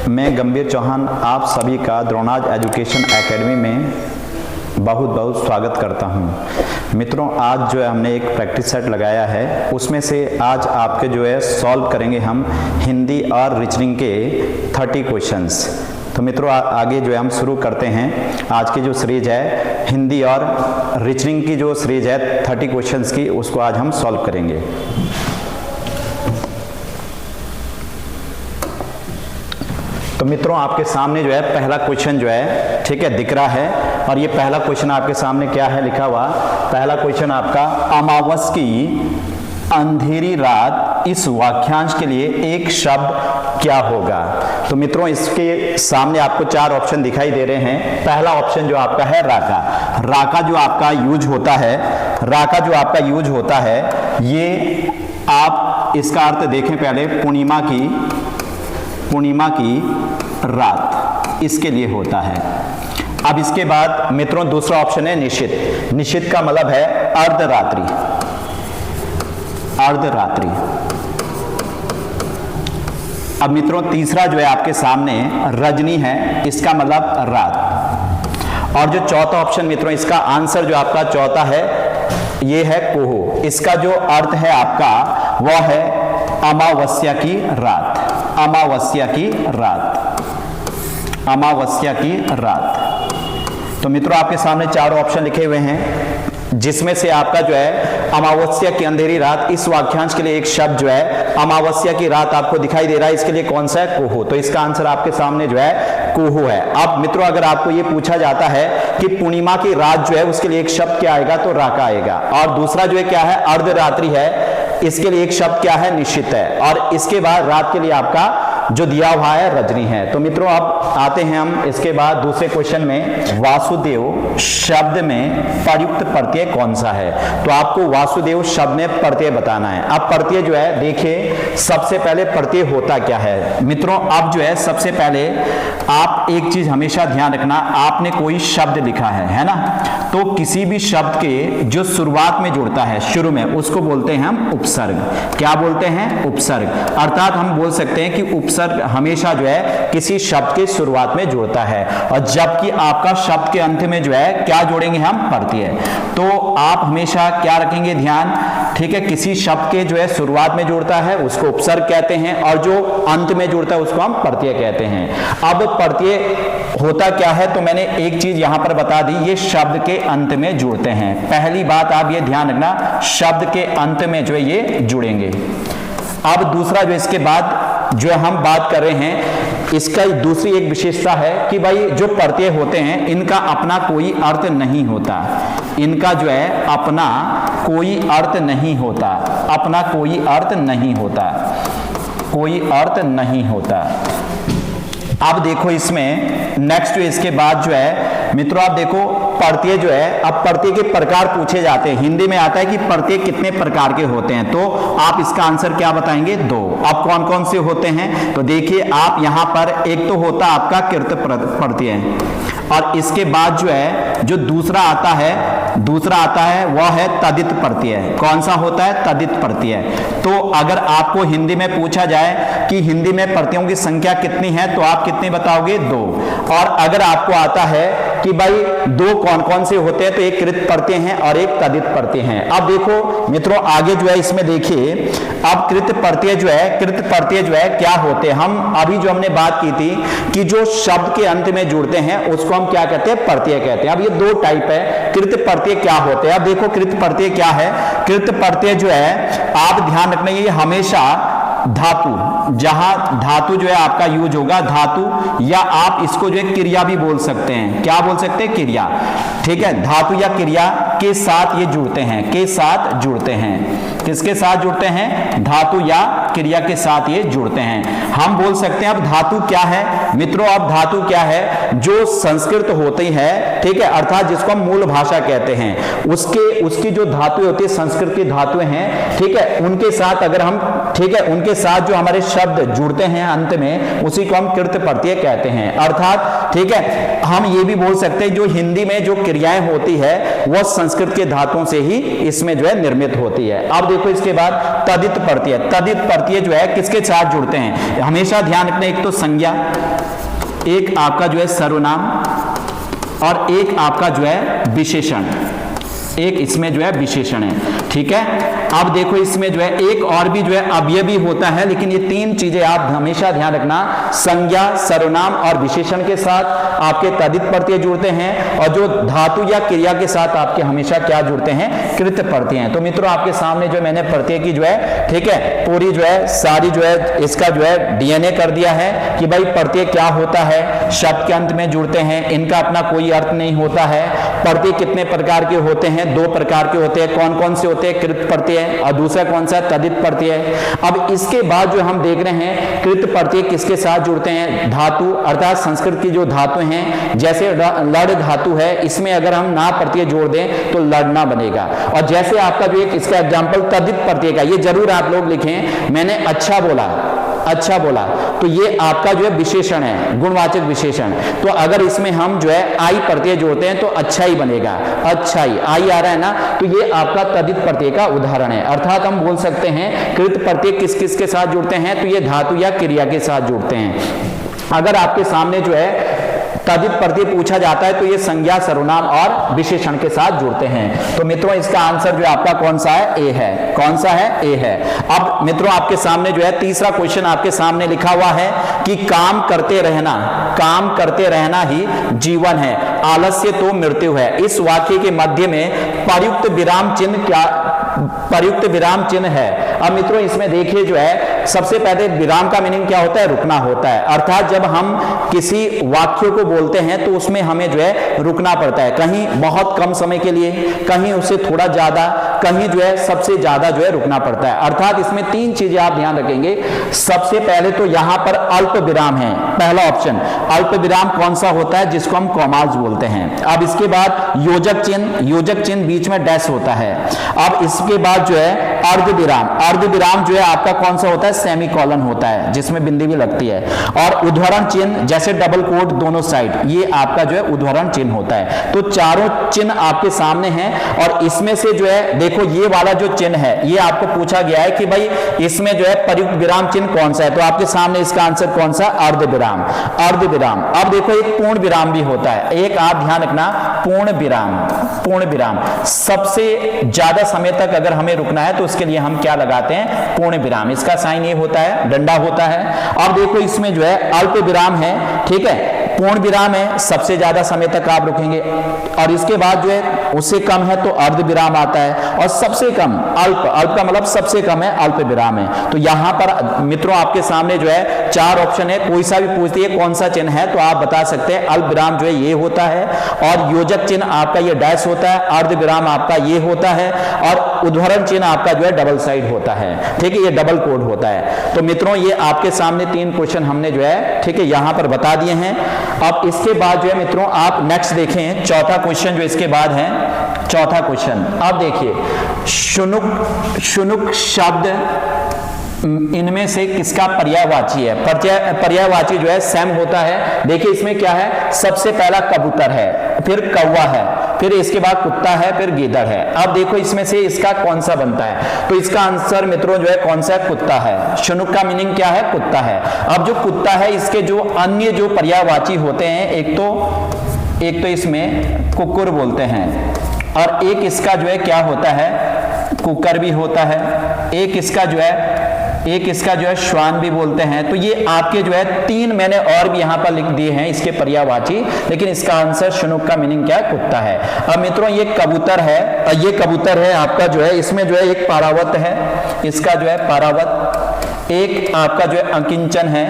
मैं गंभीर चौहान आप सभी का द्रोणाज एजुकेशन एकेडमी में बहुत बहुत स्वागत करता हूं। मित्रों, आज जो है हमने एक प्रैक्टिस सेट लगाया है, उसमें से आज आपके जो है सॉल्व करेंगे हम हिंदी और रीजनिंग के 30 क्वेश्चंस। तो मित्रों आगे जो है हम शुरू करते हैं। आज की जो सीरीज है हिंदी और रीजनिंग की जो सीरीज है 30 क्वेश्चंस की, उसको आज हम सॉल्व करेंगे। तो मित्रों आपके सामने जो है पहला क्वेश्चन जो है ठीक है दिख रहा है, और ये पहला क्वेश्चन आपके सामने क्या है लिखा हुआ। पहला क्वेश्चन आपका अमावस की अंधेरी रात इस वाक्यांश के लिए एक शब्द क्या होगा। तो मित्रों इसके सामने आपको 4 ऑप्शन दिखाई दे रहे हैं। पहला ऑप्शन जो आपका है राका। राका जो आपका यूज होता है, राका जो आपका यूज होता है, ये आप इसका अर्थ देखें पहले, पूर्णिमा की रात, इसके लिए होता है। अब इसके बाद मित्रों दूसरा ऑप्शन है निशित। निशित का मतलब है अर्धरात्रि, अर्धरात्रि। अब मित्रों तीसरा जो है आपके सामने रजनी है, इसका मतलब रात। और जो चौथा ऑप्शन मित्रों, इसका आंसर जो आपका चौथा है ये है कोहो। इसका जो अर्थ है आपका वह है अमावस्या की रात, अमावस्या की रात, अमावस्या की रात। तो मित्रों आपके सामने 4 ऑप्शन लिखे हुए हैं, जिसमें से आपका जो है अमावस्या की अंधेरी रात, इस वाक्यांश के लिए एक शब्द जो है अमावस्या की रात आपको दिखाई दे रहा है, इसके लिए कौन सा है, कोहो। तो इसका आंसर आपके सामने जो है कोहो है। अब मित्रों अगर आपको ये पूछा जाता है कि पूर्णिमा की रात जो है उसके लिए एक शब्द क्या आएगा, तो राका आएगा। और दूसरा जो है क्या है, अर्धरात्रि है, इसके लिए एक शब्द क्या है, निश्चित है। और इसके बाद रात के लिए आपका जो दिया हुआ है रजनी है। तो मित्रों अब आते हैं हम इसके बाद दूसरे क्वेश्चन में। वासुदेव शब्द में प्रयुक्त प्रत्यय कौन सा है। तो आपको वासुदेव शब्द में प्रत्यय बताना है। अब प्रत्यय जो है देखिए, सबसे पहले प्रत्यय होता क्या है मित्रों। अब जो है सबसे पहले आप एक चीज हमेशा ध्यान रखना, आपने कोई शब्द लिखा है ना, तो किसी भी शब्द के जो शुरुआत में जुड़ता है, शुरू में, उसको बोलते हैं हम उपसर्ग। क्या बोलते हैं, उपसर्ग। अर्थात हम बोल सकते हैं कि उपसर्ग हमेशा जो है किसी शब्द के शुरुआत में जुड़ता है, और जबकि आपका शब्द के अंत में जो है क्या जोड़ेंगे हम, प्रत्यय। तो आप हमेशा क्या रखेंगे ध्यान, ठीक है, किसी शब्द के जो है शुरुआत में जुड़ता है उसको उपसर्ग कहते हैं, और जो अंत में जुड़ता है उसको हम प्रत्यय कहते हैं। अब प्रत्यय होता क्या है, तो मैंने एक चीज यहां पर बता दी, ये शब्द के अंत में जुड़ते हैं। पहली बात आप ये ध्यान रखना, शब्द के अंत में जो है ये जुड़ेंगे। अब दूसरा जो इसके बाद जो हम बात कर रहे हैं, इसका दूसरी एक विशेषता है कि भाई जो प्रत्यय होते हैं इनका अपना कोई अर्थ नहीं होता, इनका जो है अपना कोई अर्थ नहीं होता, अपना कोई अर्थ नहीं होता, कोई अर्थ नहीं होता। अब देखो इसमें नेक्स्ट इसके बाद जो है मित्रों आप देखो प्रत्यय जो है, अब प्रत्यय के प्रकार पूछे जाते हैं। हिंदी में आता है कि प्रत्यय कितने प्रकार के होते हैं, तो आप इसका आंसर क्या बताएंगे, 2। अब कौन कौन से होते हैं, तो देखिए आप यहां पर एक तो होता आपका कृत प्रत्यय, और इसके बाद जो है जो दूसरा आता है वह है तदित प्रत्यय। कौन सा होता है, तदित प्रत्यय। तो अगर आपको हिंदी में पूछा जाए कि हिंदी में प्रत्ययों की संख्या कितनी है, तो आप कितनी बताओगे, 2। और अगर आपको आता है कि भाई 2 कौन कौन से होते हैं, तो एक कृत प्रत्यय हैं और एक तदित प्रत्यय हैं। अब देखो मित्रों आगे जो है इसमें देखिए, अब कृत प्रत्यय जो है, कृत प्रत्यय जो है क्या होते हैं, हम अभी जो हमने बात की थी कि जो शब्द के अंत में जुड़ते हैं उसको हम क्या कहते हैं, प्रत्यय कहते हैं। अब ये 2 टाइप है, कृत प्रत्यय क्या होते हैं। अब देखो कृत प्रत्यय क्या है, कृत प्रत्यय जो है आप ध्यान रखना, ये हमेशा धातु, जहां धातु जो है आपका यूज होगा, धातु, या आप इसको जो है क्रिया भी बोल सकते हैं। क्या बोल सकते हैं, क्रिया, ठीक है। धातु या क्रिया के साथ ये जुड़ते हैं, के साथ जुड़ते हैं। किसके साथ जुड़ते हैं, धातु या क्रिया के साथ ये जुड़ते हैं। हम बोल सकते हैं अब धातु क्या है मित्रों, अब धातु क्या है, जो संस्कृत होती है, ठीक है, अर्थात जिसको हम मूल भाषा कहते हैं, उसकी जो धातु होती है, संस्कृत की धातुएं हैं, ठीक है, उनके साथ अगर हम, ठीक है, उनके साथ जो हमारे शब्द जुड़ते हैं अंत में, उसी को हम कृत प्रत्यय कहते हैं। अर्थात ठीक है, हम ये भी बोल सकते हैं जो हिंदी में जो क्रियाएं होती है वह संस्कृत के धातुओं से ही इसमें जो है निर्मित होती है। अब देखो इसके बाद तदित प्रत्यय। तदित प्रत्यय जो है किसके साथ जुड़ते हैं, हमेशा ध्यान रखना, एक तो संज्ञा, एक आपका जो है सर्वनाम और एक आपका जो है विशेषण, एक इसमें जो है विशेषण है। ठीक है, अब देखो इसमें जो है एक और भी जो है अवयवी होता है, लेकिन ये तीन चीजें आप हमेशा ध्यान रखना, संज्ञा, सर्वनाम और विशेषण के साथ आपके तदित प्रत्यय जुड़ते हैं, और जो धातु या क्रिया के साथ आपके हमेशा क्या जुड़ते हैं, कृत प्रत्यय हैं। तो मित्रों आपके सामने जो मैंने प्रत्यय की जो है, ठीक है, पूरी जो है सारी जो है इसका जो है डीएनए कर दिया है कि भाई प्रत्यय क्या होता है, शब्द के अंत में जुड़ते हैं, इनका अपना कोई अर्थ नहीं होता है। प्रत्यय कितने प्रकार के होते हैं, दो प्रकार के होते हैं। कौन कौन से होते हैं, कृत प्रत्यय और दूसरा कौन सा, तदित प्रत्यय। अब इसके बाद जो हम देख रहे हैं कृत प्रत्यय किसके साथ जुड़ते हैं, धातु, अर्थात संस्कृत की जो धातु हैं, जैसे लड़ धातु है, इसमें अगर हम ना प्रत्यय जोड़ दें तो लड़ना बनेगा। और जैसे आपका जो एक इसका एग्जांपल तदित प्रत्यय का, ये जरूर आप लोग लिखें, मैंने अच्छा बोला, अच्छा बोला, तो ये आपका जो है विशेषण है, गुणवाचक विशेषण। तो अगर इसमें हम जो है आई प्रत्यय जोड़ते हैं तो अच्छा ही बनेगा, अच्छा ही, आई आ रहा है ना, तो ये आपका तदित प्रत्यय का उदाहरण है। अर्थात हम बोल सकते हैं कृत प्रत्यय किस किस के साथ जुड़ते हैं, तो ये धातु या क्रिया के साथ जुड़ते हैं। अगर आपके सामने जो है तदित प्रत्यय पूछा जाता है तो ये संज्ञा, सर्वनाम और विशेषण के साथ जुड़ते हैं। तो मित्रों इसका आंसर जो आपका कौन सा है, ए है। कौन सा है, ए है। अब मित्रों आपके सामने जो है तीसरा क्वेश्चन आपके सामने लिखा हुआ है कि काम करते रहना, काम करते रहना ही जीवन है, आलस्य तो मृत्यु है। इस वाक्य के मध्य में प्रयुक्त विराम चिन्ह क्या, प्रयुक्त विराम चिन्ह है। अब मित्रों इसमें देखिए जो है सबसे पहले विराम का मीनिंग क्या होता है, रुकना होता है। अर्थात जब हम किसी वाक्य को बोलते हैं तो उसमें हमें जो है रुकना पड़ता है, कहीं बहुत कम समय के लिए, कहीं उससे थोड़ा ज्यादा, कहीं जो है सबसे ज्यादा जो है रुकना पड़ता है। अर्थात इसमें तीन चीजें आप ध्यान रखेंगे। सबसे पहले तो यहां पर अल्प विराम है, पहला ऑप्शन। अल्प विराम कौन सा होता है, जिसको हम कॉमाज बोलते हैं। अब इसके बाद योजक चिन्ह, योजक चिन्ह बीच में डैश होता है। अब इसके बाद जो है अर्ध विराम, अर्ध विराम जो है आपका कौन सा होता है, सेमी कॉलन होता है, जिसमें बिंदी भी लगती है। और उद्धरण चिन्ह जैसे डबल कोट दोनों साइड, ये आपका जो है उद्धरण चिन्ह होता है। तो चारों चिन्ह आपके सामने हैं, और इसमें से जो है देखो ये वाला जो चिन्ह है, ये आपको पूछा गया है कि भाई इसमें जो है प्रयुक्त विराम चिन्ह कौन सा है, तो आपके सामने इसका आंसर कौन सा, अर्ध विराम, अर्ध विराम। अब देखो एक पूर्ण विराम भी होता है, एक आप ध्यान रखना, पूर्ण विराम, पूर्ण विराम। सबसे ज्यादा समय तक अगर हमें रुकना है तो उसके लिए हम क्या लगाते हैं, पूर्ण विराम। इसका साइन ये होता है, डंडा होता है। अब देखो इसमें जो है अल्प विराम है, ठीक है, पूर्ण विराम है, सबसे ज्यादा समय तक आप रुकेंगे, और इसके बाद जो है उससे कम है तो अर्ध विराम आता है, और सबसे कम अल्प, अल्प का मतलब सबसे कम है, अल्प विराम है। तो यहां पर मित्रों आपके सामने जो है चार ऑप्शन है, कोई सा भी पूछती है कौन सा चिन्ह है तो आप बता सकते हैं अल्प विराम जो है ये होता है, और योजक चिन्ह आपका ये डैश होता है, अर्ध विराम आपका ये होता है, और उद्धरण चिन्ह आपका जो है डबल साइड होता है, ठीक है, ये डबल कोड होता है। तो मित्रों ये आपके सामने तीन क्वेश्चन हमने जो है, ठीक है, यहां पर बता दिए हैं। अब इसके बाद जो है मित्रों आप नेक्स्ट देखें, चौथा क्वेश्चन जो इसके बाद है, चौथा क्वेश्चन अब देखिए, शुनुक, शुनुक शब्द इनमें से किसका पर्यायवाची है, पर्यायवाची जो है सैम होता है। देखिए इसमें क्या है, सबसे पहला कबूतर है, फिर कौवा है, फिर इसके बाद कुत्ता है, फिर गीदड़ है। अब देखो इसमें से इसका कौन सा बनता है, तो इसका आंसर मित्रों जो है कौन सा, कुत्ता है। शुनुक का मीनिंग क्या है, कुत्ता है। अब जो कुत्ता है इसके जो अन्य जो पर्यायवाची होते हैं, एक तो इसमें कुकुर बोलते हैं, और एक इसका जो है क्या होता है, कुकर भी होता है, एक इसका जो है श्वान भी बोलते हैं। तो ये आपके जो है तीन मैंने और भी यहां पर लिख दिए हैं इसके पर्यायवाची, लेकिन इसका आंसर शुनुक का मीनिंग क्या है, कुत्ता है। अब मित्रों ये कबूतर है, ये कबूतर है आपका जो है, इसमें जो है एक पारावत है, इसका जो है पारावत, एक आपका जो है अकिंचन है,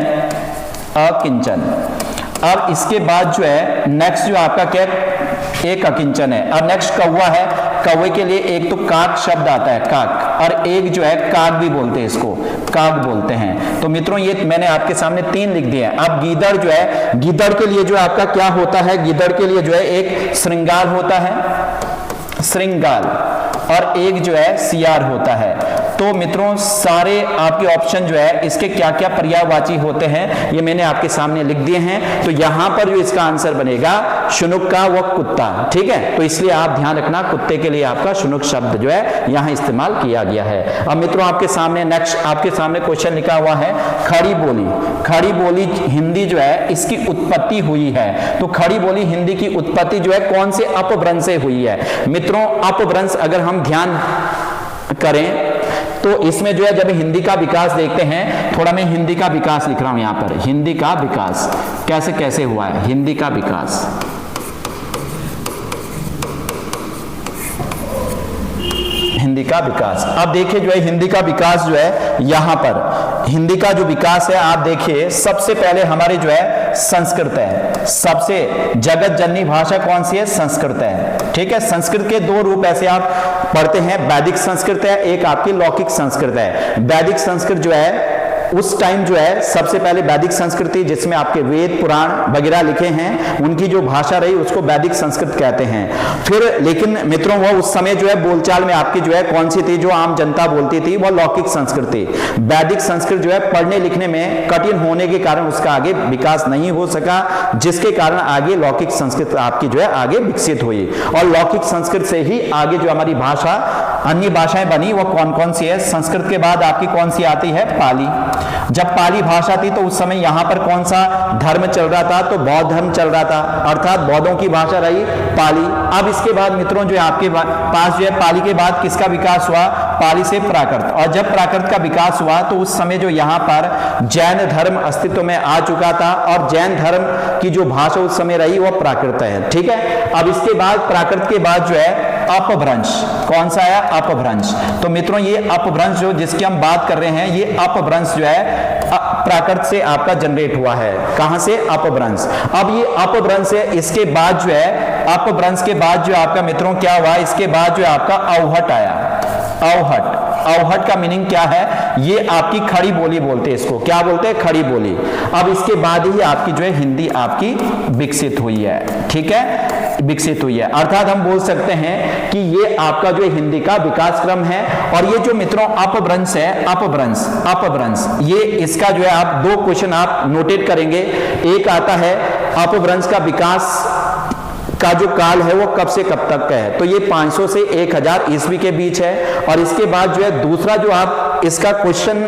अकिंचन। अब इसके बाद जो है नेक्स्ट जो आपका क्या, एक अकिंचन है। अब नेक्स्ट कौवा है, कौवे के लिए एक तो काक शब्द आता है, काक, और एक जो है काक भी बोलते हैं, इसको काक बोलते हैं। तो मित्रों ये मैंने आपके सामने तीन लिख दिए हैं। अब गीदड़ जो है, गीदड़ के लिए जो आपका क्या होता है, गीदड़ के लिए जो है एक श्रृंगाल होता है, श्रृंगाल, और एक जो है सियार होता है। तो मित्रों सारे आपके ऑप्शन जो है इसके क्या क्या पर्यायवाची होते हैं ये मैंने आपके सामने लिख दिए हैं। तो यहां पर जो इसका आंसर बनेगा शुनुक्का व कुत्ता, ठीक है। तो इसलिए आप ध्यान रखना कुत्ते के लिए आपका शुनुक शब्द जो है यहां इस्तेमाल किया गया है। अब मित्रों आपके सामने नेक्स्ट आपके सामने क्वेश्चन लिखा हुआ है खड़ी बोली। खड़ी बोली हिंदी जो है इसकी उत्पत्ति हुई है। तो खड़ी बोली हिंदी की उत्पत्ति जो है कौन से अपभ्रंश से हुई है? मित्रों अपभ्रंश अगर हम ध्यान करें तो इसमें जो है जब हिंदी का विकास देखते हैं, थोड़ा मैं हिंदी का विकास लिख रहा हूं यहां पर, हिंदी का विकास कैसे कैसे हुआ है, हिंदी का विकास। हिंदी का विकास, अब देखिए जो है हिंदी का विकास जो है यहां पर हिंदी का जो विकास है आप देखिए सबसे पहले हमारे जो है संस्कृत है। सबसे जगत जननी भाषा कौन सी है? संस्कृत है, ठीक है। संस्कृत के दो रूप ऐसे आप पढ़ते हैं, वैदिक संस्कृत है, एक आपकी लौकिक संस्कृत है। वैदिक संस्कृत जो है उस टाइम जो है सबसे पहले वैदिक संस्कृति जिसमें आपके वेद पुराण वगैरह लिखे हैं उनकी जो भाषा रही उसको वैदिक संस्कृत कहते हैं। फिर लेकिन मित्रों वो उस समय जो है बोलचाल में आपकी जो है कौन सी थी जो आम जनता बोलती थी, वो लौकिक संस्कृत थी। वैदिक संस्कृत जो है पढ़ने लिखने में कठिन होने के कारण उसका आगे विकास नहीं हो सका, जिसके कारण आगे लौकिक संस्कृत आपकी जो है आगे विकसित हुई। और लौकिक संस्कृत से ही आगे जो हमारी भाषा अन्य भाषाएं बनी वो कौन कौन सी है? संस्कृत के बाद आपकी कौन सी आती है? पाली। जब पाली भाषा थी तो उस समय यहां पर कौन सा धर्म चल रहा था? तो बौद्ध धर्म चल रहा था, अर्थात बौद्धों की भाषा रही पाली। अब इसके बाद मित्रों जो है आपके पास जो है पाली के बाद किसका विकास हुआ? पाली से प्राकृत। और जब प्राकृत का विकास हुआ तो उस समय जो यहां पर जैन धर्म अस्तित्व में आ चुका था और जैन धर्म की जो भाषा उस समय रही वो प्राकृत है, ठीक है। अब इसके बाद प्राकृत के बाद जो है अपभ्रंश, कौन सा है? अपभ्रंश। तो मित्रों ये अपभ्रंश जो जिसकी हम बात कर रहे हैं ये अपभ्रंश जो है प्राकृत से आपका जनरेट हुआ है। कहां से? अपभ्रंश। अब ये अपभ्रंश है, इसके बाद जो है अपभ्रंश के बाद जो आपका मित्रों क्या हुआ? इसके बाद जो आपका अवहट आया। अवहट, अवहट का मीनिंग क्या है? ये आपकी खड़ी बोली बोलते हैं, इसको क्या बोलते हैं? खड़ी बोली। अब इसके बाद ही आपकी जो है हिंदी आपकी विकसित हुई है, ठीक है, विकसित हुई है। अर्थात हम बोल सकते हैं कि ये आपका जो हिंदी का विकास क्रम है। और ये जो मित्रों अपभ्रंश है, अपभ्रंश, अपभ्रंश, ये इसका जो है आप दो क्वेश्चन आप नोटेट करेंगे। एक आता है अपभ्रंश का विकास का जो काल है वो कब से कब तक का है? तो ये 500 से 1000 ईस्वी के बीच है। और इसके बाद जो है दूसरा जो आप इसका क्वेश्चन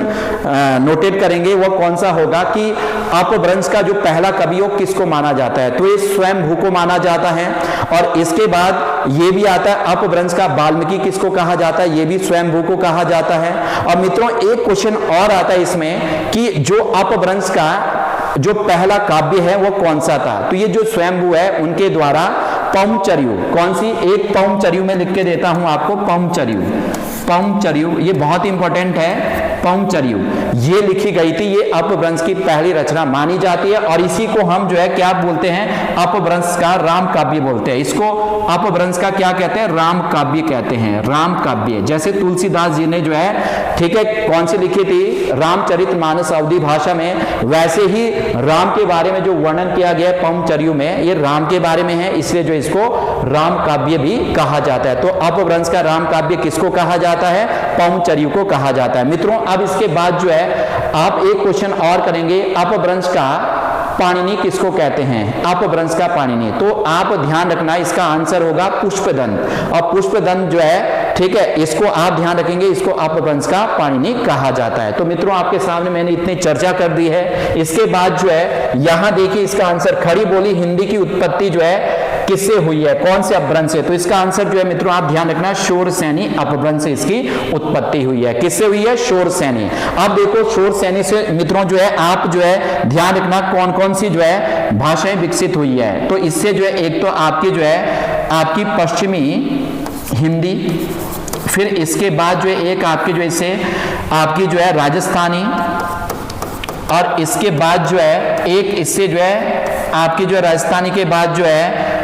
नोटेट करेंगे वो कौन सा होगा कि अपभ्रंश का जो पहला कवि हो किसको माना जाता है? तो ये स्वयंभू को माना जाता है। और इसके बाद ये भी आता है अपभ्रंश का वाल्मीकि किसको कहा जाता है? ये भी स्वयंभू को कहा जाता है। और मित्रों एक क्वेश्चन और आता है इसमें कि जो अपभ्रंश का जो पहला काव्य है वो कौन सा था? तो ये जो स्वयंभू है उनके द्वारा पौमचर्यु, कौन सी? एक पौमचर्यु में लिख के देता हूं आपको, पौमचर्यु। पौमचर्यु ये बहुत इंपॉर्टेंट है। पौमचर्यु ये लिखी गई थी, ये अपभ्रंश की पहली रचना मानी जाती है। और इसी को हम जो है क्या बोलते हैं? अपभ्रंश का राम काव्य बोलते हैं। इसको अपभ्रंश का क्या कहते हैं? राम काव्य कहते हैं, राम काव्य। जैसे तुलसीदास जी ने जो है, ठीक है, कौन सी लिखी थी? रामचरितमानस अवधी भाषा में। वैसे ही राम के बारे में जो वर्णन किया गया है पौमचर्यु में, ये राम के बारे में है, इसलिए जो इसको राम काव्य भी कहा जाता है। तो अपभ्रंश का राम काव्य किसको कहा जाता है? पौमचर्यु को कहा जाता है। मित्रों अब इसके बाद जो है आप एक क्वेश्चन और करेंगे, अपभ्रंश का पाणिनि किसको कहते हैं? अपभ्रंश का पाणिनि। तो आप ध्यान रखना इसका आंसर होगा पुष्पदंत। और पुष्पदंत जो है, ठीक है, इसको आप ध्यान रखेंगे, इसको अपभ्रंश का पाणिनि कहा जाता है। तो मित्रों आपके सामने मैंने इतनी चर्चा कर दी है। इसके बाद जो है यहां देखिए इसका आंसर खड़ी बोली हिंदी की उत्पत्ति जो है किससे हुई है? कौन से अपभ्रंश से? तो इसका आंसर जो है मित्रों आप ध्यान रखना शोरसेनी अपभ्रंश से इसकी उत्पत्ति हुई है। किससे हुई है? शोरसेनी। अब देखो शोरसेनी से मित्रों जो है आप जो है ध्यान रखना कौन कौन सी जो है भाषाएं विकसित हुई है। तो इससे जो है एक तो आपकी जो है आपकी पश्चिमी हिंदी, फिर इसके बाद जो है एक आपकी जो इससे आपकी जो है राजस्थानी, और इसके बाद जो है एक इससे जो है आपकी जो है राजस्थानी के बाद जो है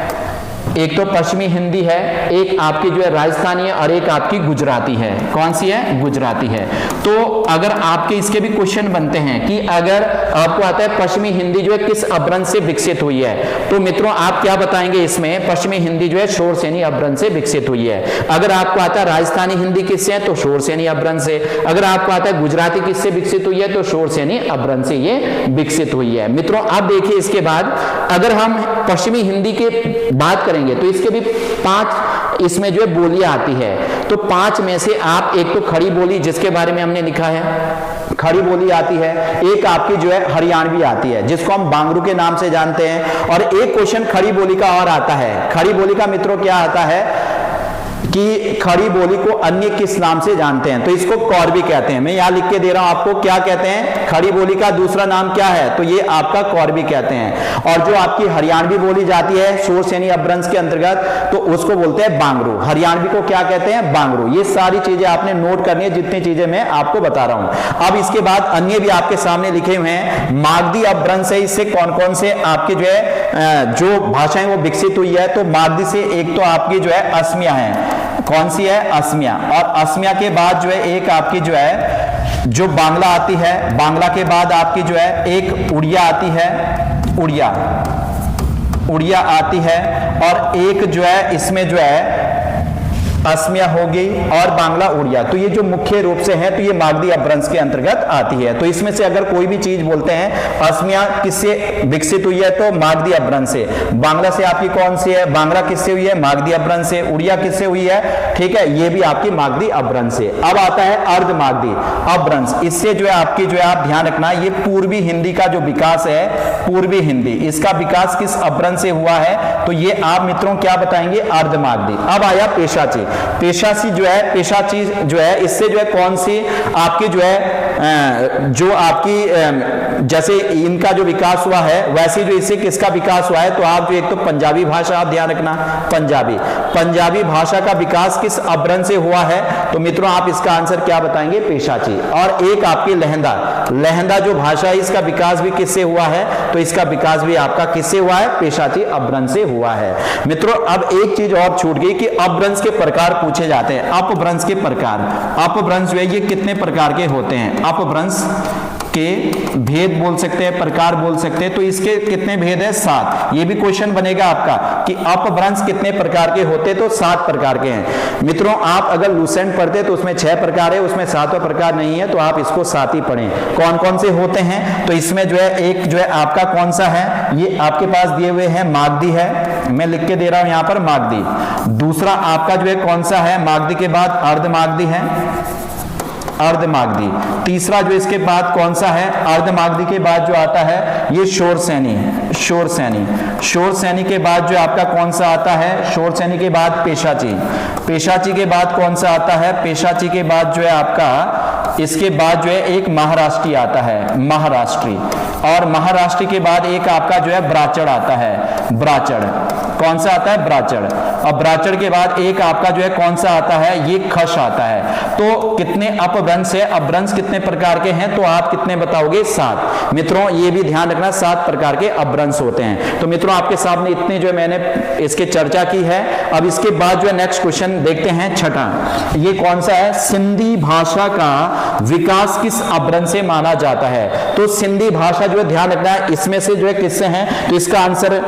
एक तो पश्चिमी हिंदी है, एक आपकी जो है राजस्थानी है और एक आपकी गुजराती है। कौन सी है? गुजराती है। तो अगर आपके इसके भी क्वेश्चन बनते हैं कि अगर आपको आता है पश्चिमी हिंदी जो है किस अपभ्रंश से विकसित हुई है, तो मित्रों आप क्या बताएंगे इसमें? पश्चिमी हिंदी जो है शोरसेनी अपभ्रंश से विकसित हुई है। अगर आपको आता है राजस्थानी हिंदी किससे है, तो शोरसेनी अपभ्रंश से। अगर आपको आता है गुजराती किससे विकसित हुई है, तो शोरसेनी अपभ्रंश से ये विकसित हुई है। मित्रों आप देखिए इसके बाद अगर हम पश्चिमी हिंदी की बात करेंगे तो इसके भी 5 इसमें जो है बोलियां आती है। तो 5 में से आप एक तो खड़ी बोली जिसके बारे में हमने लिखा है, खड़ी बोली आती है, एक आपकी जो है हरियाणवी आती है जिसको हम बांगरू के नाम से जानते हैं, और एक क्वेश्चन खड़ी बोली का और आता है। खड़ी बोली का मित्रों क्या आता है कि खड़ी बोली को अन्य किस नाम से जानते हैं, तो इसको कौरवी कहते हैं। मैं यहां लिख के दे रहा हूं आपको क्या कहते हैं, खड़ी बोली का दूसरा नाम क्या है, तो ये आपका कौरवी कहते हैं। और जो आपकी हरियाणवी बोली जाती है शोरसेनी अपभ्रंश के अंतर्गत, तो उसको बोलते हैं बांगरू। हरियाणवी को क्या कहते हैं? बांगरू। ये सारी चीजें आपने नोट करनी है जितनी चीजें मैं आपको बता रहा हूं। अब इसके बाद अन्य भी आपके सामने लिखे हुए हैं। मागधी अपभ्रंश है, इससे कौन कौन से आपके जो है जो भाषाएं वो विकसित हुई है, तो मागधी से एक तो आपकी जो है असमिया है। कौन सी है? असमिया। और असमिया के बाद जो है एक आपकी जो है जो बांग्ला आती है, बांग्ला के बाद आपकी जो है एक उड़िया आती है, उड़िया आती है, और एक जो है इसमें जो है असमिया हो गई और बांग्ला उड़िया। तो ये जो मुख्य रूप से है तो ये मागधी अपभ्रंश के अंतर्गत आती है। तो इसमें से अगर कोई भी चीज बोलते हैं असमिया किससे विकसित हुई है, तो मागधी अपभ्रंश से। बांग्ला से आपकी कौन सी है? बांग्ला किससे हुई है? मागधी अपभ्रंश से। उड़िया किससे हुई है? ठीक है, ये भी आपकी मागधी अपभ्रंश से। अब आता है अर्ध मागधी अपभ्रंश। इससे जो है आपकी जो है आप ध्यान रखना, ये पूर्वी हिंदी का जो विकास है, पूर्वी हिंदी, इसका विकास किस अपभ्रंश से हुआ है, तो ये आप मित्रों क्या बताएंगे? अर्ध मागधी। अब आया पेशाची। पेशाची जो है, पेशाची जो है इससे जो है कौन सी आपकी जो है जो आपकी जैसे इनका जो विकास हुआ है वैसे जो इससे किसका विकास हुआ है, तो आप जो एक तो पंजाबी भाषा आप ध्यान रखना, पंजाबी भाषा का विकास किस अपभ्रंश से हुआ है, तो मित्रों आप इसका आंसर क्या बताएंगे? पेशाची। और एक आपकी लहंदा जो भाषा है इसका विकास भी किससे हुआ है, तो इसका विकास भी आपका किससे हुआ है? पेशाची अपभ्रंश से हुआ है। मित्रों अब एक चीज और छूट गई कि अपभ्रंश के प्रकार पूछे जाते हैं। अपभ्रंश के प्रकार, अपभ्रंश जो है ये कितने प्रकार के होते हैं? अपभ्रंश के भेद बोल सकते हैं, प्रकार बोल सकते हैं, तो इसके कितने भेद है? 7। ये भी क्वेश्चन बनेगा आपका कि अपभ्रंश कितने प्रकार के होते, तो 7 प्रकार के हैं। मित्रों आप अगर लूसेंट पढ़ते तो उसमें 6 प्रकार है, उसमें 7वां प्रकार नहीं है, तो आप इसको 7 ही पढ़ें। कौन कौन से होते हैं, तो इसमें जो है एक जो है आपका कौन सा है, ये आपके पास दिए हुए हैं मागधी है, मैं लिख के दे रहा हूं यहां पर मागधी। दूसरा आपका जो है कौन सा है, मागधी के बाद अर्धमागधी है, अर्धमागधी। तीसरा जो इसके बाद कौन सा है, अर्धमागधी के बाद जो आता है ये शोरसेनी, शोरसेनी के बाद जो आपका कौन सा आता है, शोरसेनी के बाद पेशाची के बाद कौन सा आता है, पेशाची के बाद जो है आपका इसके बाद जो है एक महाराष्ट्री आता है, महाराष्ट्री, और महाराष्ट्री के बाद एक आपका जो है ब्राचड़ आता है, ब्राचड़। कौन सा आता है? ब्राचड़। और ब्राचड़ के बाद एक आपका जो है कौन सा आता है, ये खश आता है। तो कितने अपभ्रंश है, अपभ्रंश कितने प्रकार के हैं, तो आप कितने बताओगे? 7। मित्रों ये भी ध्यान रखना 7 प्रकार के अपभ्रंश होते हैं। तो मित्रों आपके सामने इतने जो मैंने इसके चर्चा की है। अब इसके बाद जो है नेक्स्ट क्वेश्चन देखते हैं, छठा। ये कौन सा है, सिंधी भाषा का विकास किस अपभ्रंश से माना जाता है? तो सिंधी भाषा जो है ध्यान रखना है, इसमें से जो है किससे हैं, तो इसका आंसर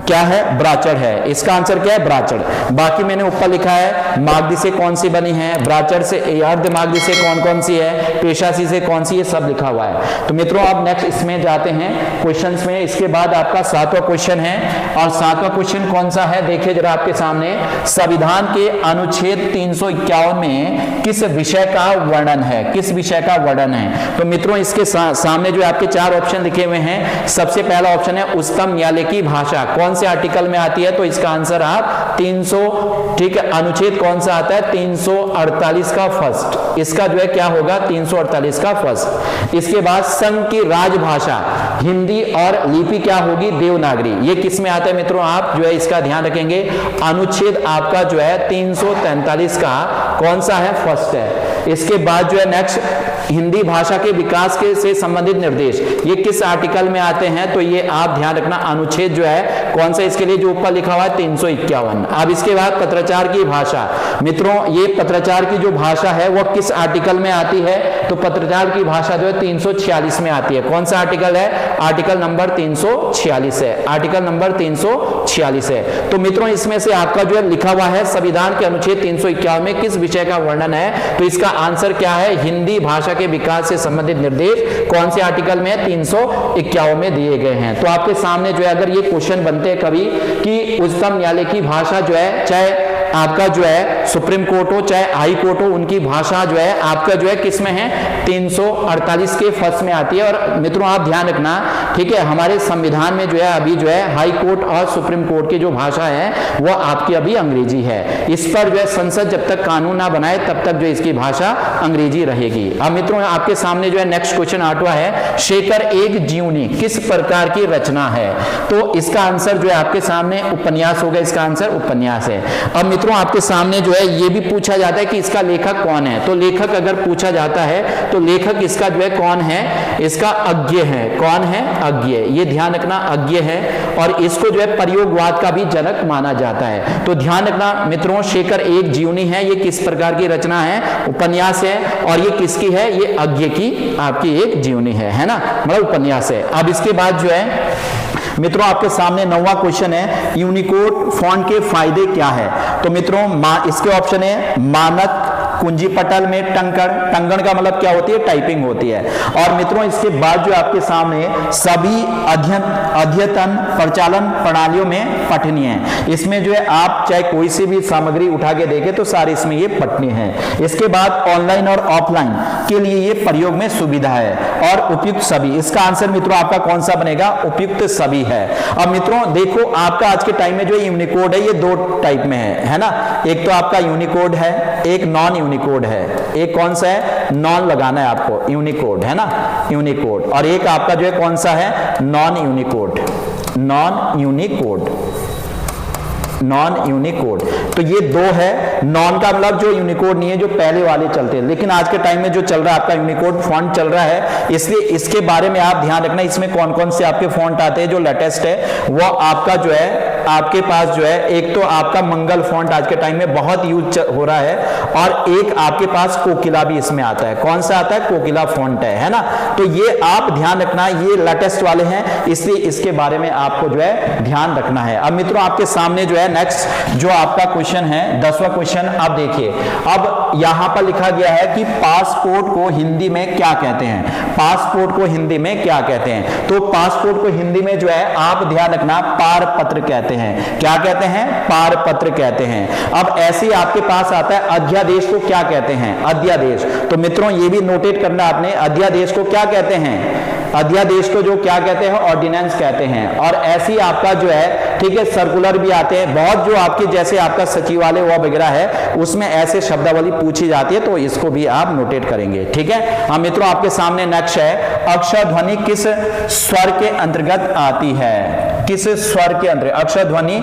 क्या है? ब्राचड़ है। इसका आंसर क्या है? ब्राचड़। बाकी मैंने ऊपर लिखा है मागधी से कौन सी बनी है, ब्राचड़ से, अर्ध मागधी से कौन कौन सी है, पेशाची से कौन सी, ये सब लिखा हुआ है। तो मित्रों आप नेक्स्ट इसमें जाते हैं क्वेश्चंस में। इसके बाद आपका 7वां क्वेश्चन है, और 7वां क्वेश्चन कौन सा है देखिए जरा आपके सामने। संविधान के अनुच्छेद 351 में किस विषय का वर्णन है, किस विषय का वर्णन है? तो मित्रों इसके सामने जो आपके 4 ऑप्शन लिखे हुए हैं। सबसे पहला ऑप्शन है उच्चतम न्यायालय की भाषा, कौन से आर्टिकल में आती है, तो इसका आंसर आप 300, ठीक है, अनुच्छेद कौन सा आता है, 348 का फर्स्ट, इसका जो है क्या होगा, 348 का फर्स्ट। इसके बाद संघ की राजभाषा हिंदी और लिपि क्या होगी, देवनागरी। ये किस में आता है मित्रों, आप जो है इसका ध्यान रखेंगे, अनुच्छेद आपका जो है 343 का कौन सा है, फर्स्ट है। इसके बाद जो है नेक्स्ट हिंदी भाषा के विकास के से संबंधित निर्देश, ये किस आर्टिकल में आते हैं? तो ये आप ध्यान रखना, अनुच्छेद जो है कौन सा, इसके लिए जो ऊपर लिखा हुआ है 351। अब इसके बाद पत्राचार की भाषा, मित्रों ये पत्राचार की जो भाषा है वो किस आर्टिकल में आती है? तो पत्राचार की भाषा जो है 346 में आती है। कौन सा आर्टिकल है? आर्टिकल नंबर 346 है, आर्टिकल नंबर 346 है। तो मित्रों इसमें से आपका जो है लिखा हुआ है संविधान के अनुच्छेद 351 में किस विषय का वर्णन है? तो इसका आंसर क्या है? हिंदी भाषा के विकास से संबंधित निर्देश कौन से आर्टिकल में? 351 में दिए गए हैं। तो आपके सामने जो है अगर ये क्वेश्चन बनते हैं कभी कि उच्चतम न्यायालय की भाषा जो है, चाहे आपका जो है सुप्रीम कोर्ट हो चाहे हाई कोर्ट हो, उनकी भाषा जो है आपका जो है किस में है? 348 के फर्स्ट में आती है। और मित्रों आप ध्यान रखना, ठीक है, हमारे संविधान में जो है अभी जो है हाई कोर्ट और सुप्रीम कोर्ट की जो भाषा है वो आपकी अभी अंग्रेजी है। इस पर जो है संसद जब तक कानून ना बनाए तब तक जो इसकी भाषा अंग्रेजी रहेगी। अब मित्रों आपके सामने जो है नेक्स्ट क्वेश्चन आठवां है, शेखर एक जीवनी किस प्रकार की रचना है? तो इसका आंसर जो है आपके सामने उपन्यास होगा, इसका आंसर उपन्यास है। अब मित्रों आपके सामने जो है ये भी पूछा जाता है कि इसका लेखक कौन है? तो लेखक अगर पूछा जाता है तो लेखक इसका जो है कौन है? इसका अज्ञे है। कौन है? अज्ञे। ये ध्यान रखना, अज्ञे है और इसको जो है प्रयोगवाद का भी जनक माना जाता है। तो ध्यान रखना मित्रों, शेखर एक जीवनी है, ये किस प्रकार की रचना है? उपन्यास है। और ये किसकी है? ये अज्ञे की आपकी एक जीवनी है ना, मतलब उपन्यास है। अब इसके बाद जो है मित्रों आपके सामने 9वां क्वेश्चन है, यूनिकोड फॉन्ट के फायदे क्या है? तो मित्रों इसके ऑप्शन है मानक, कुंजी पटल में टंकण, टंकण का मतलब क्या होती है? टाइपिंग होती है। और मित्रों इसके बाद जो आपके सामने सभी अद्यतन प्रचालन प्रणालियों में पठनीय है। इसमें जो है आप चाहे कोई सी भी सामग्री उठा के देखें तो सारी इसमें ये पठनीय है। इसके बाद ऑनलाइन और ऑफलाइन के लिए ये प्रयोग में सुविधा है। और उपयुक्त सभी, इसका आंसर मित्रों आपका कौन सा बनेगा? उपयुक्त सभी है। अब मित्रों देखो आपका आज के टाइम में जो यूनिकोड है ये दो टाइप में है ना। एक तो आपका यूनिकोड है, एक नॉन यूनिकोड है। एक कौन सा है? नॉन लगाना है आपको, यूनिकोड है ना, यूनिकोड। और एक आपका जो है कौन सा है? Non Unicode, non Unicode, non Unicode. तो ये दो है। नॉन का मतलब जो यूनिकोड नहीं है, जो पहले वाले चलते हैं। लेकिन आज के टाइम में जो चल रहा है आपका यूनिकोड फॉन्ट चल रहा है, इसलिए इसके बारे में आप ध्यान रखना। इसमें कौन कौन से आपके फॉन्ट आते हैं जो लेटेस्ट है वो आपका जो है आपके पास जो है, एक तो आपका मंगल फॉन्ट आज के टाइम में बहुत यूज हो रहा है और एक आपके पास कोकिला भी इसमें आता है। कौन सा आता है? कोकिला फॉन्ट है ना। तो ये आप ध्यान रखना, ये लेटेस्ट वाले हैं, इसलिए इसके बारे में आपको जो है ध्यान रखना है। अब मित्रों आपके सामने जो है नेक्स्ट जो आपका क्वेश्चन है 10वां क्वेश्चन, आप देखिए। अब यहां पर लिखा गया है कि पासपोर्ट को हिंदी में क्या कहते हैं? पासपोर्ट को हिंदी में क्या कहते हैं? तो पासपोर्ट को हिंदी में जो है आप ध्यान रखना पारपत्र कहते हैं। क्या कहते हैं? पारपत्र कहते हैं। अब ऐसे ही आपके पास आता है अध्यादेश को क्या कहते हैं? अध्यादेश। तो मित्रों ये भी नोटेट करना आपने, अध्यादेश को क्या कहते हैं? अध्यादेश को जो क्या कहते हैं? ऑर्डिनेंस कहते हैं। और ऐसे ही आपका जो है, ठीक है, सर्कुलर भी आते हैं बहुत, जो आपके जैसे आपका सचिवालय हुआ वगैरह है उसमें ऐसे शब्दावली पूछी जाती है, तो इसको भी आप नोटेट करेंगे। ठीक है। हाँ मित्रों आपके सामने नेक्स्ट है, अक्षर ध्वनि किस स्वर के अंतर्गत आती है? किस स्वर के अंतर्गत? अक्षर ध्वनि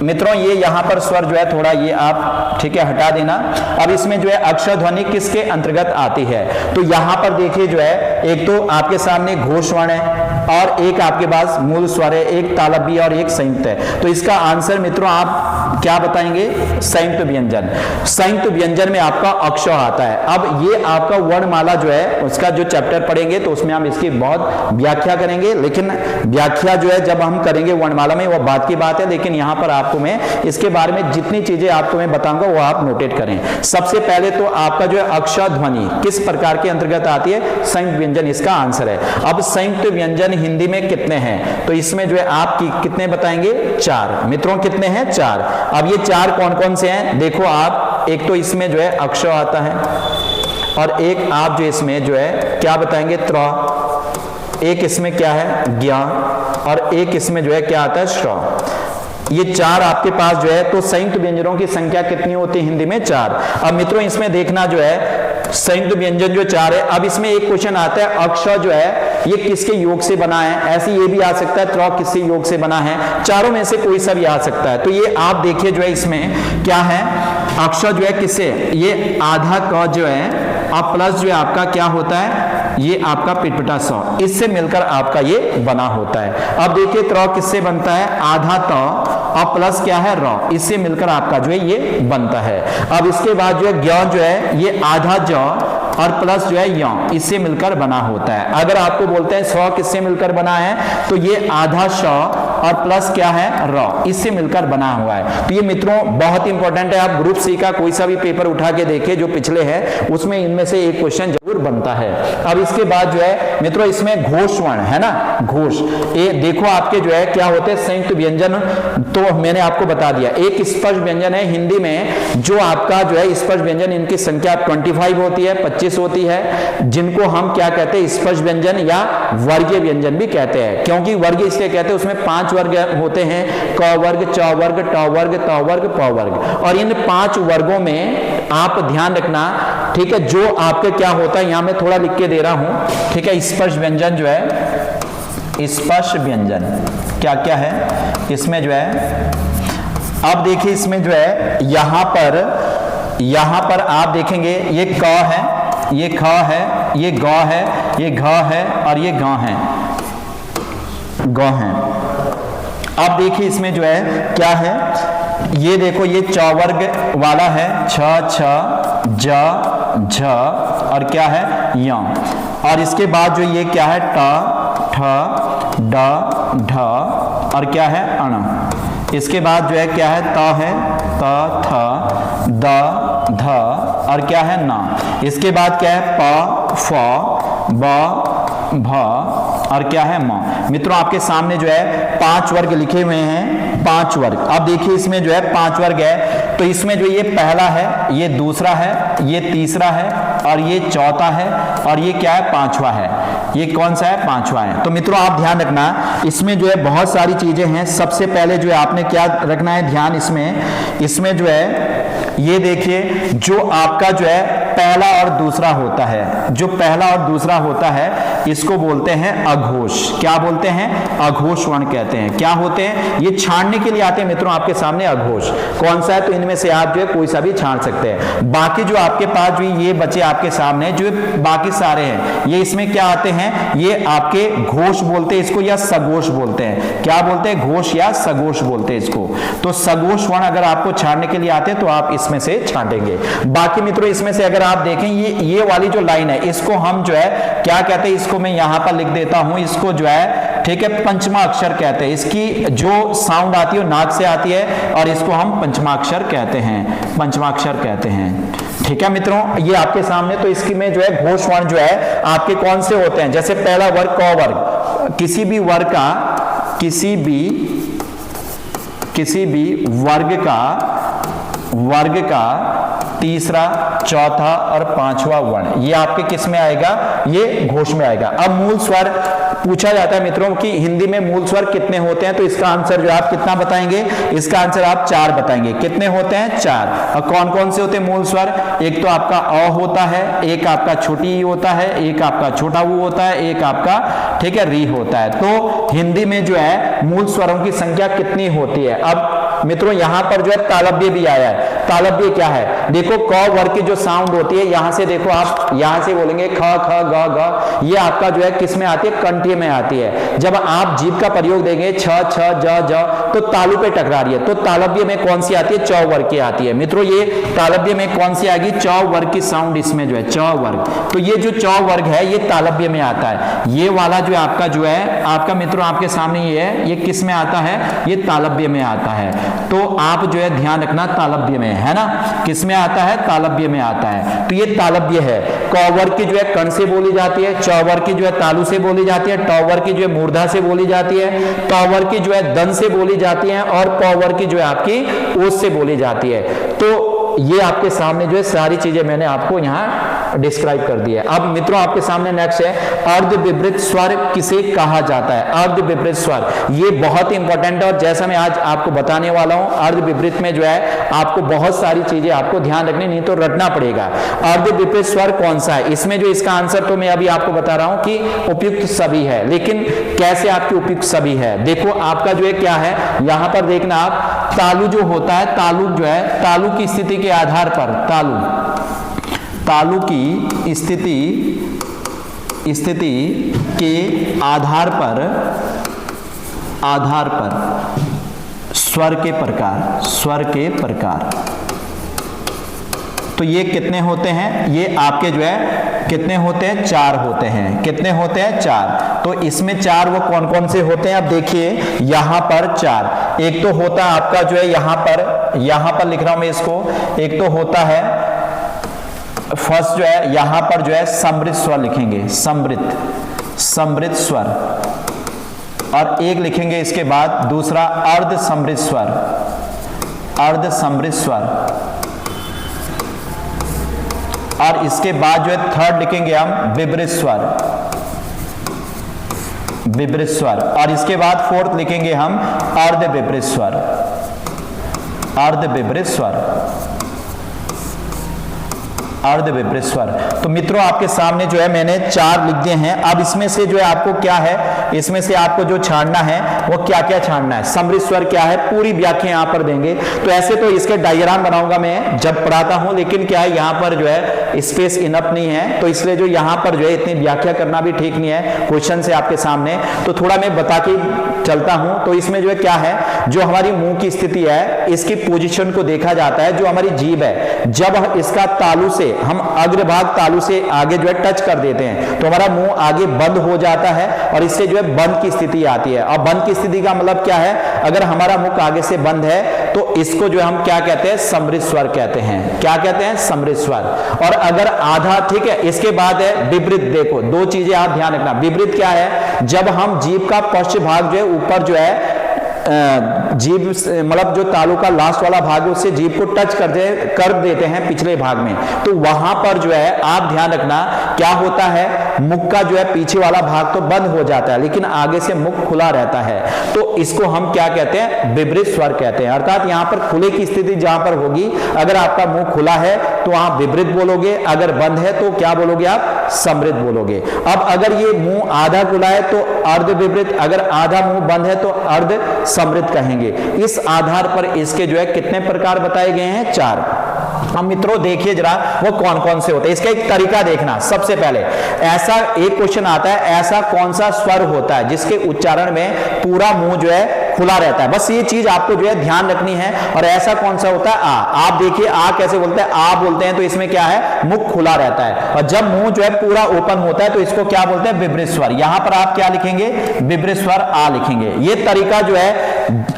मित्रों ये यहां पर स्वर जो है थोड़ा ये आप ठीक है हटा देना। अब इसमें जो है अक्षर ध्वनि किसके अंतर्गत आती है? तो यहां पर देखिए जो है एक तो आपके सामने घोष वर्ण है और एक आपके पास मूल स्वर है, एक तालव्य और एक संयुक्त है। तो इसका आंसर मित्रों आप क्या बताएंगे? संयुक्त व्यंजन। संयुक्त व्यंजन में आपका अक्षर आता है। अब ये आपका वर्णमाला जो है उसका जो चैप्टर पढ़ेंगे तो उसमें हम इसकी बहुत व्याख्या करेंगे, लेकिन व्याख्या जो है जब हम करेंगे वर्णमाला में वो बात की बात है, लेकिन यहां पर आपको मैं इसके बारे में जितनी चीजें आपको मैं बताऊंगा वो आप नोटेट करें। सबसे पहले तो आपका जो है अक्षर ध्वनि किस प्रकार के अंतर्गत आती है? संयुक्त व्यंजन इसका आंसर है। अब संयुक्त व्यंजन हिंदी में कितने हैं? तो इसमें जो है आप कितने बताएंगे? 4। मित्रों कितने हैं? 4। अब ये 4 कौन कौन से हैं? देखो आप, एक तो इसमें जो है अक्षर आता है और एक आप जो इसमें जो है क्या बताएंगे? त्र। एक इसमें क्या है? ज्ञ। और एक इसमें जो है क्या आता है? श्र। ये 4 आपके पास जो है। तो संयुक्त व्यंजनों की संख्या कितनी होती है हिंदी में? 4। अब मित्रों इसमें देखना जो है संयुक्त व्यंजन जो 4 है। अब इसमें एक क्वेश्चन आता है अक्षर जो है ये किसके योग से बना है? ऐसे ये भी आ सकता है त्र किससे योग से बना है? चारों में से कोई सा भी आ सकता है। तो ये आप देखिए जो है इसमें क्या है? अक्षर जो है किससे? ये आधा क जो है और प्लस जो है आपका क्या होता है, ये आपका पिटपिटा सौ, इससे मिलकर आपका ये बना होता है। अब देखिए त्र किससे बनता है, आधा त और प्लस क्या है र, इससे मिलकर आपका जो है ये बनता है। अब इसके बाद जो है ज्ञ जो है ये आधा ज और प्लस जो है य, इससे मिलकर बना होता है। अगर आपको बोलते हैं 100 किससे मिलकर बना है, तो ये आधा श और प्लस क्या है र, इससे मिलकर बना हुआ है। तो ये मित्रों बहुत इंपॉर्टेंट है। आप ग्रुप सी का कोई सा भी पेपर उठा के देखिए जो पिछले है, उसमें इनमें से एक क्वेश्चन जरूर बनता है। अब इसके बाद जो है मित्रों इसमें घोष वर्ण है ना, घोष, ये देखो आपके जो है क्या होते हैं संयुक्त व्यंजन, तो मैंने आपको बता दिया। एक स्पर्श व्यंजन है हिंदी में, जो आपका जो है स्पर्श व्यंजन इनकी संख्या 25 होती है, 25 होती है, जिनको हम क्या कहते हैं स्पर्श व्यंजन या वर्गीय व्यंजन भी कहते हैं। क्योंकि वर्गीय इसलिए कहते हैं उसमें 5 वर्ग होते हैं, क वर्ग, च वर्ग, ट वर्ग, त वर्ग, प वर्ग, और इन 5 वर्गों में आप ध्यान रखना, ठीक है, जो आपके क्या होता है, यहां मैं थोड़ा लिख के दे रहा हूं, ठीक है। स्पर्श व्यंजन जो है, स्पर्श व्यंजन क्या क्या है इसमें जो है, अब देखिए इसमें जो है यहां पर आप देखेंगे ये क है, ये ख है, ये ग है, ये घ है और ये ग है, ग है। अब देखिए इसमें जो है क्या है, ये देखो ये च वर्ग वाला है, छ छ ज झ और क्या है य, और इसके बाद जो ये क्या है ट ठ ड ढ और क्या है अण। इसके बाद जो है क्या है त थ द ध और क्या है न। इसके बाद क्या है प फ ब भ और क्या है म। मित्रों आपके सामने जो है 5 वर्ग लिखे हुए हैं, 5 वर्ग। अब देखिए इसमें जो है 5 वर्ग है, तो इसमें जो ये पहला है, ये दूसरा है, ये तीसरा है और ये चौथा है और ये क्या है पांचवा है। ये कौन सा है, पांचवा है। तो मित्रों आप ध्यान रखना, इसमें जो है बहुत सारी चीजें हैं। सबसे पहले जो है आपने क्या रखना है ध्यान, इसमें जो है ये देखिए जो आपका जो है पहला और दूसरा होता है, जो पहला और दूसरा होता है इसको बोलते हैं अघोष। क्या बोलते हैं, अघोष वर्ण कहते हैं। क्या होते हैं, ये छांटने के लिए आते हैं मित्रों आपके सामने अघोष। कौन सा है, तो इनमें से आप जो है कोई सा भी छांट सकते हैं। बाकी जो आपके पास जो ये बचे आपके सामने जो बाकी सारे हैं, ये इसमें क्या आते हैं, ये आपके घोष बोलते हैं इसको या सघोष बोलते हैं। क्या बोलते हैं, घोष या सघोष बोलते हैं इसको। तो सघोष वर्ण अगर आपको छांटने के लिए आते हैं तो आप इसमें से छांटेंगे। बाकी मित्रों इसमें से अगर आप देखें ये वाली जो लाइन है इसको हम जो है क्या कहते हैं, इसको मैं यहां पर लिख देता हूं, इसको जो है ठीक है पंचमा अक्षर कहते हैं। इसकी जो साउंड आती है वो नाक से आती है और इसको हम पंचमाक्षर कहते हैं, पंचमाक्षर कहते हैं। ठीक है मित्रों, ये आपके सामने। तो इसकी में जो है घोष वर्ण जो है आपके कौन से होते हैं, जैसे पहला वर्ग क वर्ग, किसी भी वर्ग का वर्ग का तीसरा, चौथा और पांचवा वर्ण, ये आपके किस में आएगा, ये घोष में आएगा। अब मूल स्वर पूछा जाता है मित्रों कि हिंदी में मूल स्वर कितने होते हैं, तो इसका आंसर जो आप कितना बताएंगे, इसका आंसर आप 4 बताएंगे। कितने होते हैं, 4। और कौन कौन से होते हैं मूल स्वर, एक तो आपका अ होता है, एक आपका छोटी ई होता है, एक आपका छोटा ऊ होता है, एक आपका ठीक है री होता है। तो हिंदी में जो है मूल स्वरों की संख्या कितनी होती है। अब मित्रों यहां पर जो है तालव्य भी आया है। तालव्य क्या है, देखो क वर्ग की जो साउंड होती है, यहां से देखो आप यहां से बोलेंगे ख ख ग ग, ये आपका जो है किस में आती है, कंठीय में आती है। जब आप जीभ का प्रयोग देंगे छ छ ज ज, तो तालु पे टकरा रही है। तो तालव्य में कौन सी आती है, च वर्ग की आती है। मित्रों ये तालव्य में कौन सी आएगी, च वर्ग की साउंड इसमें जो है च वर्ग। तो ये जो च वर्ग है ये तालव्य में आता है। ये वाला जो आपका जो है आपका मित्रों आपके सामने ये है, ये किस में आता है, ये तालव्य में आता है। तो आप जो है ध्यान रखना तालव्य में है ना, किस में आता है, तालव्य में आता है। तो ये तालव्य है। क वर्ग की जो है कण से बोली जाती है, च वर्ग की जो है तालु से बोली जाती है, ट वर्ग की जो है मूर्धा से बोली जाती है, त वर्ग की जो है दन से बोली जाती है और प वर्ग की जो है आपकी ओस से बोली जाती है। तो ये आपके सामने जो है सारी चीजें मैंने आपको यहाँ डिस्क्राइब कर दिया है। अब मित्रों आपके सामने नेक्स्ट है अर्ध विपरीत स्वर किसे कहा जाता है। अर्ध विपरीत स्वर ये बहुत इंपॉर्टेंट है और जैसा मैं आज आपको बताने वाला हूं, अर्ध विपरीत में जो है आपको बहुत सारी चीजें आपको ध्यान रखनी, नहीं तो रटना पड़ेगा। अर्ध विपरीत स्वर कौन सा है, इसमें जो इसका आंसर तो मैं अभी आपको बता रहा हूं कि उपयुक्त सभी है। लेकिन कैसे आपकी उपयुक्त सभी है, देखो आपका जो है क्या है, यहां पर देखना आप तालु जो होता है, तालु जो है तालु की स्थिति के आधार पर तालु की स्थिति के आधार पर स्वर के प्रकार। तो ये कितने होते हैं, ये आपके जो है कितने होते हैं, 4 होते हैं। कितने होते हैं, 4। तो इसमें 4 वो कौन कौन से होते हैं, अब देखिए यहां पर 4। एक तो होता है आपका जो है यहां पर लिख रहा हूं मैं इसको। एक तो होता है फर्स्ट जो है यहां पर जो है समृद्ध स्वर लिखेंगे, समृद्ध स्वर। और एक लिखेंगे इसके बाद दूसरा अर्ध समृद्ध स्वर। और इसके बाद जो है थर्ड लिखेंगे हम विपरीत स्वर। और इसके बाद फोर्थ लिखेंगे हम अर्ध विपरीत स्वर। तो मित्रों आपके सामने जो है मैंने 4 लिख दिए हैं। अब इसमें से जो है आपको क्या है, इसमें से आपको जो छानना है वो क्या क्या छानना है। समृद्ध स्वर क्या है, पूरी व्याख्या यहां पर देंगे। तो ऐसे तो इसके डायग्राम बनाऊंगा मैं जब पढ़ाता हूं, लेकिन क्या है यहां पर जो है स्पेस इनफ नहीं है, तो इसलिए जो यहां पर जो है इतनी व्याख्या करना भी ठीक नहीं है क्वेश्चन से आपके सामने। तो थोड़ा मैं बता के चलता हूं। तो इसमें जो है क्या है, जो हमारी मुंह की स्थिति है इसकी पोजीशन को देखा जाता है। जो हमारी जीभ है, जब इसका तालु से हम अग्रभाग तालु से आगे जो है टच कर देते हैं तो हमारा मुंह आगे बंद हो जाता है और इससे जो है बंद की स्थिति आती है। और बंद की स्थिति का मतलब क्या है, अगर हमारा मुंह आगे से बंद है तो इसको जो हम क्या कहते हैं, समृद्ध स्वर कहते हैं। क्या कहते हैं, समृद्ध स्वर। और अगर आधा, ठीक है, इसके बाद है विपरीत। देखो 2 चीजें आप ध्यान रखना। विपरीत क्या है, जब हम जीभ का पश्च भाग जो है ऊपर जो है जीभ मतलब जो तालु का लास्ट वाला भाग है उससे जीभ को टच कर देते हैं पिछले भाग में, तो वहां पर जो है आप ध्यान रखना क्या होता है, मुख का जो है पीछे वाला भाग तो बंद हो जाता है लेकिन आगे से मुख खुला रहता है। तो इसको हम क्या कहते हैं, विपरीत स्वर कहते हैं। अर्थात यहां पर खुले की स्थिति जहां पर होगी, अगर आपका मुंह खुला है तो आप विपरीत बोलोगे, अगर बंद है तो क्या बोलोगे आप, समृद्ध बोलोगे। अब अगर ये मुंह आधा खुला है तो अर्ध विपरीत, अगर आधा मुंह बंद है तो अर्ध समृद्ध कहेंगे। इस आधार पर इसके जो है कितने प्रकार बताए गए हैं, 4। अब मित्रों देखिए जरा वो कौन कौन से होते हैं, इसका एक तरीका देखना। सबसे पहले ऐसा एक क्वेश्चन आता है, ऐसा कौन सा स्वर होता है जिसके उच्चारण में पूरा मुंह जो है खुला रहता है। बस ये चीज आपको जो है ध्यान रखनी है। और ऐसा कौन सा होता है, आ। आप देखिए आ कैसे बोलते हैं, आ बोलते हैं तो इसमें क्या है, मुख खुला रहता है। और जब मुंह जो है पूरा ओपन होता है तो इसको क्या बोलते हैं, विपरीत स्वर। यहां पर आप क्या लिखेंगे, विपरीत स्वर आ लिखेंगे। ये तरीका जो है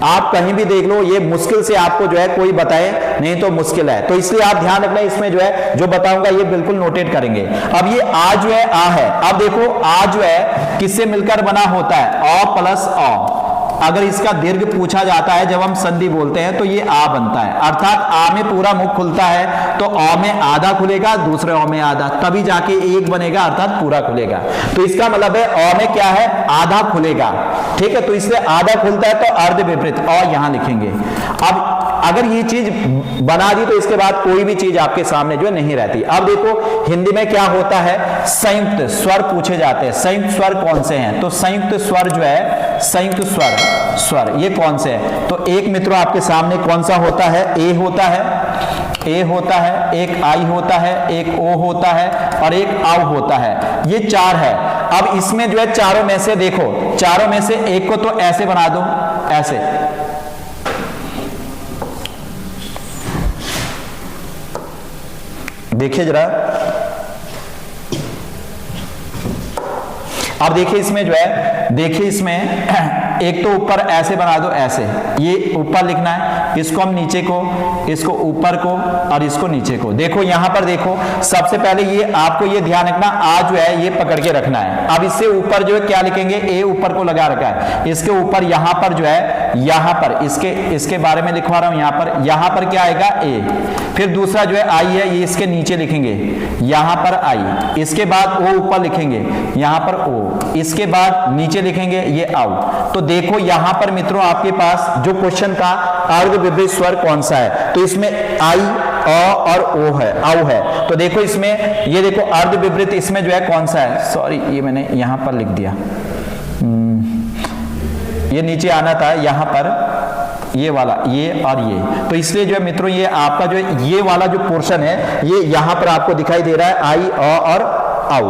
आप कहीं भी देख लो, ये मुश्किल से आपको जो है कोई बताए नहीं तो मुश्किल है, तो इसलिए आप ध्यान रखना। इसमें जो है जो बताऊंगा ये बिल्कुल नोटेट करेंगे। अब ये आ जो है आ है। अब देखो आ जो है किससे मिलकर बना होता है, अ प्लस अ। अगर इसका दीर्घ पूछा जाता है जब हम संधि बोलते हैं तो ये आ बनता है। अर्थात आ में पूरा मुख खुलता है तो अ में आधा खुलेगा, दूसरे अ में आधा, तभी जाके एक बनेगा अर्थात पूरा खुलेगा। तो इसका मतलब है अ में क्या है, आधा खुलेगा। ठीक है, तो इसलिए आधा खुलता है तो अर्ध विपरीत अ यहां लिखेंगे। अब अगर ये चीज बना दी तो इसके बाद कोई भी चीज आपके सामने जो है नहीं रहती। अब देखो हिंदी में क्या होता है, संयुक्त स्वर पूछे जाते हैं। संयुक्त स्वर कौन से हैं, तो संयुक्त स्वर जो है, संयुक्त स्वर ये कौन से हैं, तो एक मित्रों आपके सामने कौन सा होता है, ए होता है, एक आई होता है, एक ओ होता है और एक आउ होता है। ये 4 है। अब इसमें जो है चारों में से देखो, चारों में से एक को तो ऐसे बना दो, ऐसे। देखिए जरा, अब देखिए इसमें जो है, देखिए इसमें एक तो ऊपर ऐसे बना दो, ऐसे, ये ऊपर लिखना है, इसको हम नीचे को, इसको ऊपर को और इसको नीचे को। देखो यहां पर देखो, सबसे पहले ये आपको ये ध्यान रखना, आ जो है ये पकड़ के रखना है। अब इससे ऊपर जो है क्या लिखेंगे, ए ऊपर को लगा रखा है, इसके ऊपर यहां पर जो है, यहां पर इसके बारे में लिखवा रहा हूं, यहां पर क्या आएगा, ए। फिर दूसरा जो है आई है, ये इसके नीचे लिखेंगे, यहां पर आई। इसके बाद ओ ऊपर लिखेंगे, यहां पर ओ। इसके बाद नीचे लिखेंगे ये आउ। तो देखो यहां पर मित्रों आपके पास जो क्वेश्चन का अर्ध विपरीत स्वर कौन सा है, तो इसमें आई, अ और ओ है, आउ है। तो देखो इसमें ये देखो अर्ध विपरीत इसमें जो है कौन सा है, सॉरी ये मैंने यहां पर लिख दिया, ये नीचे आना था, यहां पर ये वाला, ये और ये, तो इसलिए जो है मित्रों ये आपका जो है ये वाला जो पोर्शन है ये यहां पर आपको दिखाई दे रहा है आई, अ और औ।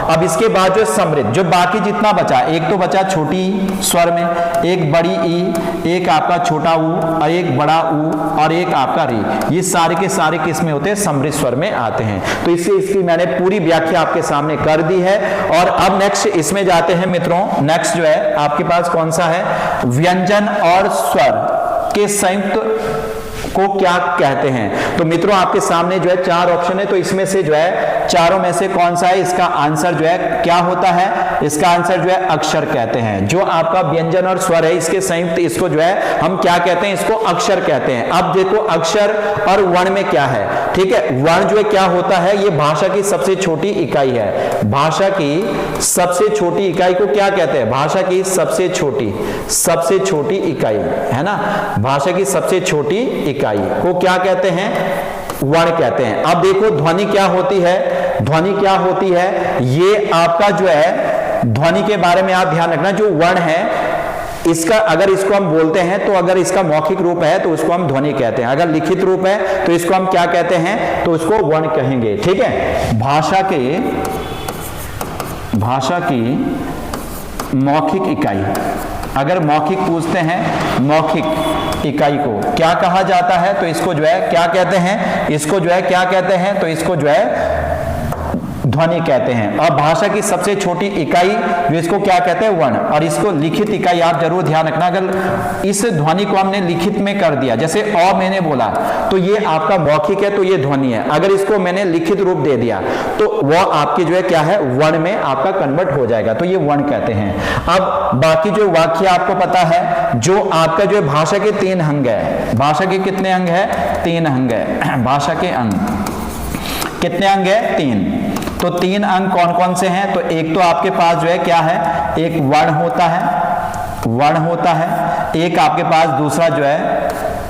अब इसके बाद जो समृद्ध, जो बाकी जितना बचा, एक तो बचा छोटी स्वर में, एक बड़ी ई, एक आपका छोटा ऊ और एक बड़ा ऊ और एक आपका री, ये सारे के सारे किस में होते हैं, समृद्ध स्वर में आते हैं। तो इसलिए इसकी मैंने पूरी व्याख्या आपके सामने कर दी है। और अब नेक्स्ट इसमें जाते हैं मित्रों, नेक्स्ट जो है आपके पास कौन सा है, व्यंजन और स्वर के संयुक्त को क्या कहते हैं। तो मित्रों आपके सामने जो है 4 ऑप्शन है, तो इसमें से जो है चारों में से कौन सा है, इसका आंसर जो है क्या होता है, इसका आंसर जो है अक्षर कहते हैं। जो आपका व्यंजन और स्वर है इसके संयुक्त, इसको जो है हम क्या कहते हैं, इसको अक्षर कहते हैं। अब देखो अक्षर और वर्ण में क्या है, ठीक है, वर्ण जो है क्या होता है, ये भाषा की सबसे छोटी इकाई है। भाषा की सबसे छोटी इकाई को क्या कहते हैं, भाषा की सबसे छोटी इकाई है ना, भाषा की सबसे छोटी इकाई को क्या कहते हैं, वर्ण कहते हैं। अब देखो ध्वनि क्या होती है, ध्वनि क्या होती है, ये आपका जो है ध्वनि के बारे में आप ध्यान रखना, जो वर्ण है इसका अगर इसको हम बोलते हैं तो अगर इसका मौखिक रूप है तो उसको हम ध्वनि कहते हैं, अगर लिखित रूप है तो इसको हम क्या कहते हैं, तो उसको वर्ण कहेंगे, ठीक है। भाषा की मौखिक इकाई, अगर मौखिक पूछते हैं, मौखिक इकाई को क्या कहा जाता है, तो इसको जो है क्या कहते हैं, इसको जो है क्या कहते हैं, तो इसको जो है ध्वनि कहते हैं। और भाषा की सबसे छोटी इकाई जो इसको क्या कहते हैं, वर्ण। और इसको लिखित इकाई आप जरूर ध्यान रखना, अगर इस ध्वनि को हमने लिखित में कर दिया, जैसे अ मैंने बोला तो ये आपका मौखिक है, तो ये ध्वनि है। अगर इसको मैंने लिखित रूप दे दिया तो वह आपकी जो है क्या है, वर्ण में आपका कन्वर्ट हो जाएगा, तो ये वर्ण कहते हैं। अब बाकी जो वाक्य आपको पता है, जो आपका जो है भाषा के 3 अंग है, भाषा के कितने अंग है, 3 अंग है, भाषा के अंग कितने अंग है, 3। तो 3 अंग कौन कौन से हैं, तो एक तो आपके पास जो है क्या है, एक वर्ण होता है, एक आपके पास दूसरा जो है,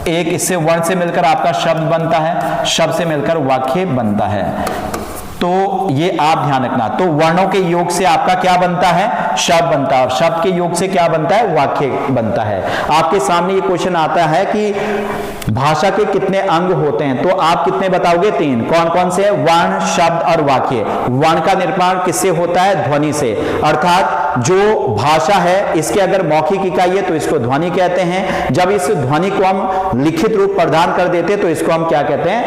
एक इससे वर्ण से मिलकर आपका शब्द बनता है, शब्द से मिलकर वाक्य बनता है। तो ये आप ध्यान रखना, तो वर्णों के योग से आपका क्या बनता है, शब्द बनता है, और शब्द के योग से क्या बनता है, वाक्य बनता है। आपके सामने ये क्वेश्चन आता है कि भाषा के कितने अंग होते हैं, तो आप कितने बताओगे, 3। कौन कौन से, वर्ण, शब्द और वाक्य। वर्ण का निर्माण किससे होता है, ध्वनि से, अर्थात जो भाषा है इसके अगर मौखिक इकाई है तो इसको ध्वनि कहते हैं। जब इस ध्वनि को हम लिखित रूप प्रदान कर देते हैं तो इसको हम क्या कहते हैं,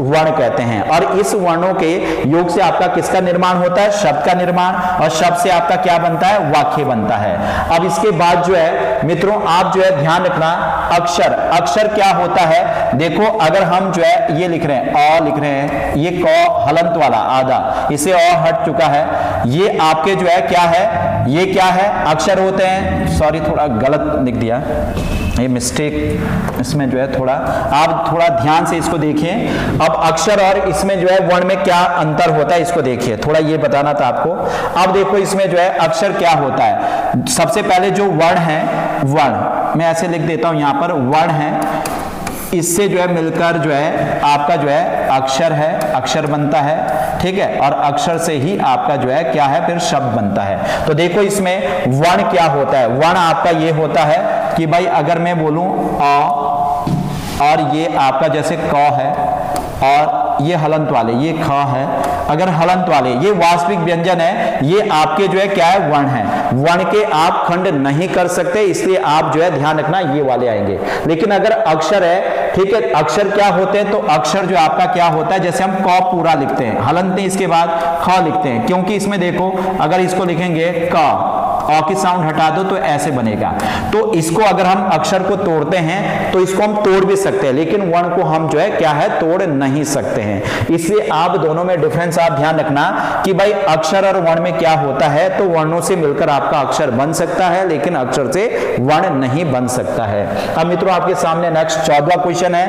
वर्ण कहते हैं। और इस वर्णों के योग से आपका किसका निर्माण होता है, शब्द का निर्माण, और शब्द से आपका क्या बनता है, वाक्य बनता है। अब इसके बाद जो है मित्रों आप जो है ध्यान रखना, अक्षर, अक्षर क्या होता है, देखो अगर हम जो है ये लिख रहे हैं, अ लिख रहे हैं, ये क हलंत वाला आधा, इसे अ हट चुका है, ये आपके जो है क्या है, ये क्या है, अक्षर होते हैं। सॉरी थोड़ा गलत लिख दिया, ये मिस्टेक इसमें जो है, थोड़ा आप थोड़ा ध्यान से इसको देखिए। अब अक्षर और इसमें जो है वर्ण में क्या अंतर होता है इसको देखिए, थोड़ा ये बताना था आपको। अब देखो इसमें जो है अक्षर क्या होता है, सबसे पहले जो वर्ण है, वर्ण मैं ऐसे लिख देता हूं, यहां पर वर्ण है, इससे जो है मिलकर जो है आपका जो है अक्षर है, अक्षर बनता है, ठीक है, और अक्षर से ही आपका जो है क्या है, फिर शब्द बनता है। तो देखो इसमें वर्ण क्या होता है, वर्ण आपका ये होता है कि भाई अगर मैं बोलूं अ और ये आपका जैसे क है, और ये हलंत वाले ये ख है, अगर हलंत वाले ये वास्तविक व्यंजन है, ये आपके जो है क्या है, वर्ण है। वर्ण के आप खंड नहीं कर सकते, इसलिए आप जो है ध्यान रखना ये वाले आएंगे। लेकिन अगर अक्षर है, ठीक है, अक्षर क्या होते हैं, तो अक्षर जो आपका क्या होता है, जैसे हम क पूरा लिखते हैं, हलंत नहीं, इसके बाद ख लिखते हैं, क्योंकि इसमें देखो अगर इसको लिखेंगे क, अ की साउंड हटा दो तो ऐसे बनेगा। तो इसको अगर हम अक्षर को तोड़ते हैं तो इसको हम तोड़ भी सकते हैं, लेकिन वर्ण को हम जो है क्या है, तोड़ नहीं सकते हैं। इसलिए आप दोनों में डिफरेंस आप ध्यान रखना कि भाई अक्षर और वर्ण में क्या होता है, तो वर्णों से मिलकर आपका अक्षर बन सकता है, लेकिन अक्षर से वर्ण नहीं बन सकता है। अब मित्रों आपके सामने नेक्स्ट 14वां क्वेश्चन है,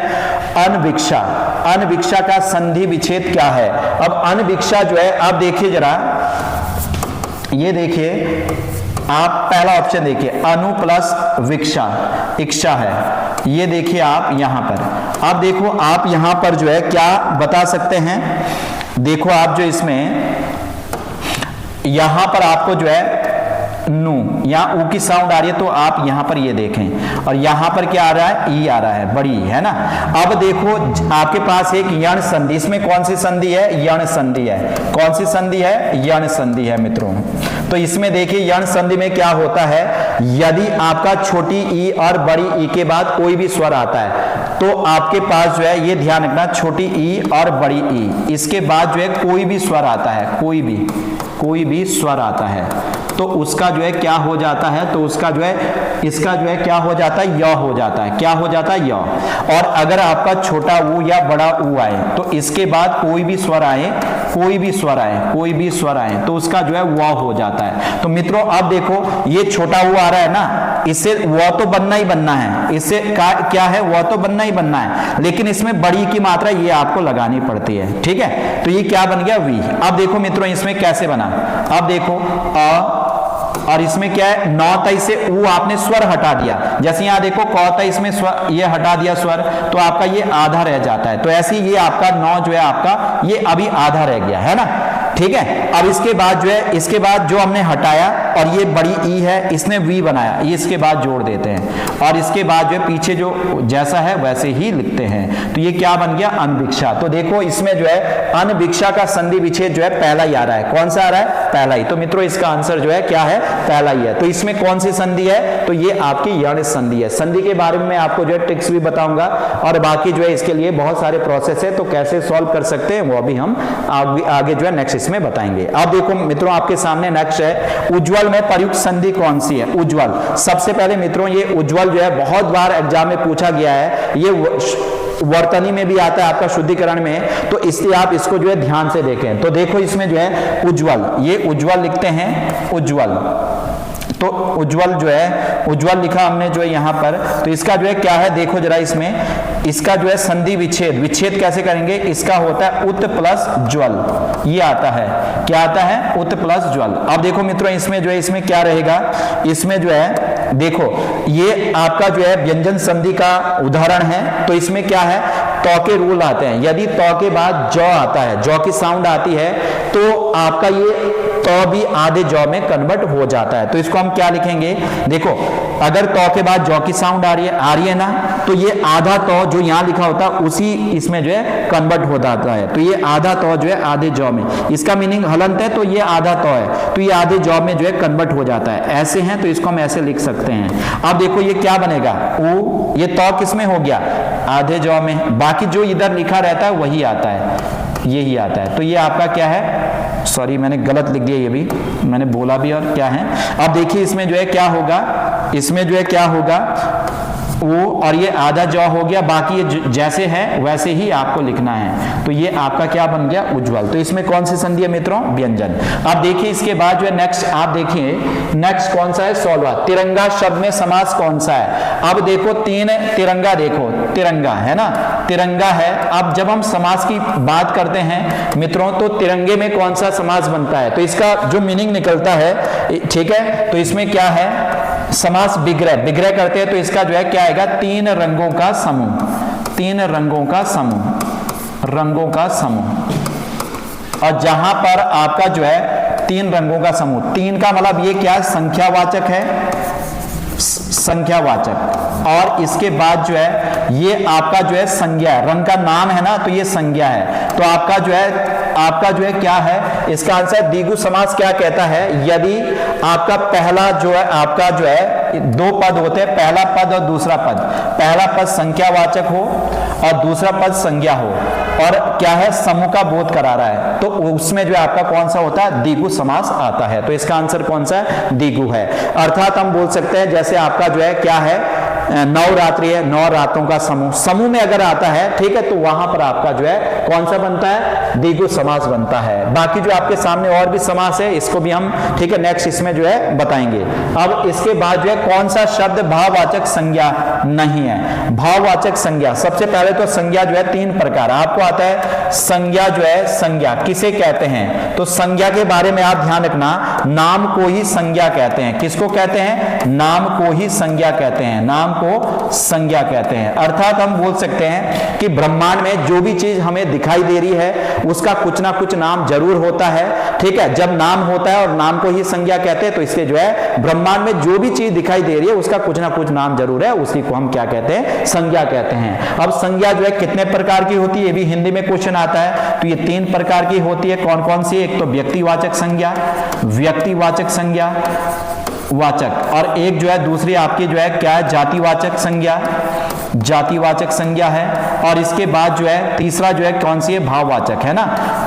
अनभिक्षा। अनभिक्षा का संधि विच्छेद क्या है। अब अनभिक्षा जो है, आप देखिए जरा, ये देखिए आप पहला ऑप्शन देखिए, अनु प्लस विक्षा, इच्छा है, ये देखिए आप यहां पर। अब देखो आप यहां पर जो है क्या बता सकते हैं, देखो आप जो इसमें यहां पर आपको जो है नू, यहाँ ऊ की साउंड आ रही है तो आप यहां पर ये देखें, और यहां पर क्या आ रहा है, ई आ रहा है, बड़ी, है ना। अब देखो आपके पास एक यण संधि, इसमें कौन सी संधि है, यण संधि है। कौन सी संधि है, यण संधि है मित्रों। तो इसमें देखिए यण संधि में क्या होता है, यदि आपका छोटी ई और बड़ी ई के बाद कोई भी स्वर आता है तो आपके पास जो है, ये ध्यान रखना, छोटी ई और बड़ी ई, इसके बाद जो है कोई भी स्वर आता है, कोई भी स्वर आता है तो उसका जो है क्या हो जाता है, तो उसका जो है, इसका जो है क्या हो जाता है, य हो जाता है। क्या हो जाता है, य। और अगर आपका छोटा ऊ या बड़ा ऊ आए तो इसके बाद कोई भी स्वर आए तो उसका जो है व हो जाता है। तो मित्रों अब देखो ये छोटा ऊ आ रहा है ना, इससे व तो बनना ही बनना है, इससे क्या है, व तो बनना ही बनना है, लेकिन इसमें बड़ी की मात्रा ये आपको लगानी पड़ती है, ठीक है। तो ये क्या बन गया, वी। अब देखो मित्रों इसमें कैसे बना, अब देखो अ, और इसमें क्या है, नौ तई से ऊ आपने स्वर हटा दिया, जैसे यहां देखो क तई इसमें स्वर ये हटा दिया स्वर, तो आपका ये आधा रह जाता है। तो ऐसे ही ये आपका नौ जो है आपका ये अभी आधा रह गया है ना, ठीक है। अब इसके बाद जो है, इसके बाद जो हमने हटाया और ये बड़ी ई है, इसने वी बनाया, ये इसके बाद जोड़ देते हैं, और इसके बाद जो है पीछे जो जैसा है वैसे ही लिखते हैं। तो ये क्या बन गया, अनभिक्षा। तो देखो इसमें जो है अनभिक्षा का संधि विच्छेद जो है पहला ही आ रहा है। कौन सा आ रहा है, पहला ही। तो मित्रों इसका आंसर जो है क्या है, पहला ही है। तो इसमें कौन सी संधि है, तो ये आपकी यण संधि है। संधि के बारे में मैं आपको जो है ट्रिक्स भी बताऊंगा, और बाकी जो है इसके लिए बहुत सारे प्रोसेस है, तो कैसे सॉल्व कर सकते हैं वो भी हम आगे जो है नेक्स्ट में बताएंगे। अब देखो मित्रों आपके सामने नेक्स्ट है, उज्ज्वल में प्रयुक्त संधि कौन सी है, उज्ज्वल। सबसे पहले मित्रों ये उज्ज्वल जो है बहुत बार एग्जाम में पूछा गया है, ये वर्तनी में भी आता है आपका शुद्धिकरण में, तो इसलिए आप इसको जो है ध्यान से देखें। तो देखो इसमें जो है उज्ज्वल, ये उज्ज्वल लिखते हैं, उज्ज्वल। तो उज्ज्वल जो है, उज्ज्वल लिखा हमने जो है यहां पर, तो इसका जो है क्या है, देखो जरा इसमें, इसका जो है संधि विच्छेद, विच्छेद कैसे करेंगे, इसका होता है उत प्लस ज्वल, ये आता है, क्या आता है, उत प्लस ज्वल। अब देखो मित्रों इसमें जो है, इसमें क्या रहेगा, इसमें जो है देखो ये आपका जो है व्यंजन संधि का उदाहरण है। तो इसमें क्या है, तौ के रूल आते हैं, यदि तौ के बाद जौ आता है, जौ की साउंड आती है, तो आपका ये तौ भी आधे जौ में कन्वर्ट हो जाता है। तो इसको हम क्या लिखेंगे, देखो अगर तौ के बाद जौ की साउंड आ रही है ना, तो ये आधा तौ जो यहां लिखा होता है उसी इसमें जो है कन्वर्ट हो जाता है। तो ये आधा तौ जो है आधे जौ में, इसका मीनिंग हलंत है, तो ये आधा तौ है, तो ये आधे जौ में जो है कन्वर्ट हो जाता है। ऐसे हैं तो इसको हम ऐसे लिख सकते हैं। अब देखो ये क्या बनेगा, ऊ, ये तौ किसमें हो गया, आधे जौ में, बाकी जो इधर लिखा रहता है वही आता है, यही आता है। तो ये आपका क्या है, सॉरी मैंने गलत लिख दिया, ये भी मैंने बोला भी और क्या है। अब देखिए इसमें जो है क्या होगा, इसमें जो है क्या होगा, वो और ये आधा जौ हो गया, बाकी ये जैसे है वैसे ही आपको लिखना है। तो ये आपका क्या बन गया, उज्ज्वल। तो इसमें कौन सी संधि है मित्रों, व्यंजन। अब देखिए इसके बाद जो है नेक्स्ट आप देखिए, नेक्स्ट कौन सा है, 16वां, तिरंगा शब्द में समास कौन सा है। अब देखो तीन तिरंगा, देखो तिरंगा है ना, तिरंगा है। अब जब हम समास की बात करते हैं मित्रों, तो तिरंगे में कौन सा समास बनता है, तो इसका जो मीनिंग निकलता है, ठीक है। तो इसमें क्या है, समास विग्रह, विग्रह करते हैं तो इसका जो है क्या आएगा, तीन रंगों का समूह, तीन रंगों का समूह, रंगों का समूह। और जहां पर आपका जो है तीन रंगों का समूह, तीन का मतलब ये क्या, संख्यावाचक है, संख्यावाचक। और इसके बाद जो है ये आपका जो है संज्ञा है, रंग का नाम है ना, तो ये संज्ञा है। तो आपका जो है क्या है, इसका आंसर द्विगु समास क्या कहता है, यदि आपका पहला जो है, आपका जो है दो पद होते हैं, पहला पद और दूसरा पद, पहला पद संख्यावाचक हो और दूसरा पद संज्ञा हो, और क्या है, समूह का बोध करा रहा है, तो उसमें जो है आपका कौन सा होता है, द्विगु समास आता है। तो इसका आंसर कौन सा है, द्विगु है। अर्थात हम बोल सकते हैं जैसे आपका जो है क्या है, नवरात्रि है, 9 रातों का समूह, समूह में अगर आता है, ठीक है, तो वहां पर आपका जो है कौन सा बनता है, द्विगु समास बनता है। बाकी जो आपके सामने और भी समास है, इसको भी हम, ठीक है, नेक्स्ट इसमें जो है बताएंगे। अब इसके बाद जो है कौन सा शब्द भाववाचक संज्ञा नहीं है, भाववाचक संज्ञा। सबसे पहले तो संज्ञा जो है 3 प्रकार आपको आता है। संज्ञा जो है, संज्ञा किसे कहते हैं, तो संज्ञा के बारे में आप ध्यान रखना, नाम को ही संज्ञा कहते हैं। किसको कहते हैं, नाम को ही संज्ञा कहते हैं, नाम को संज्ञा कहते हैं। अर्थात हम बोल सकते हैं कि ब्रह्मांड में जो भी चीज हमें दिखाई दे रही है उसका कुछ ना कुछ नाम जरूर होता है, ठीक है। जब नाम होता है और नाम को ही संज्ञा कहते हैं, तो इसलिए जो है ब्रह्मांड में जो भी चीज दिखाई दे रही है उसका कुछ ना कुछ नाम जरूर है, उसी को हम क्या कहते हैं, संज्ञा कहते हैं। अब संज्ञा जो है कितने प्रकार की होती है, ये भी हिंदी में क्वेश्चन आता है। तो ये 3 प्रकार की होती है। कौन कौन सी? एक तो व्यक्तिवाचक संज्ञा, व्यक्तिवाचक संज्ञा वाचक, और एक जो है दूसरी आपकी जो है क्या है, जातिवाचक संज्ञा, जातिवाचक संज्ञा है। और इसके बाद जो है तीसरा जो है कौन सी है, भाववाचक, है ना,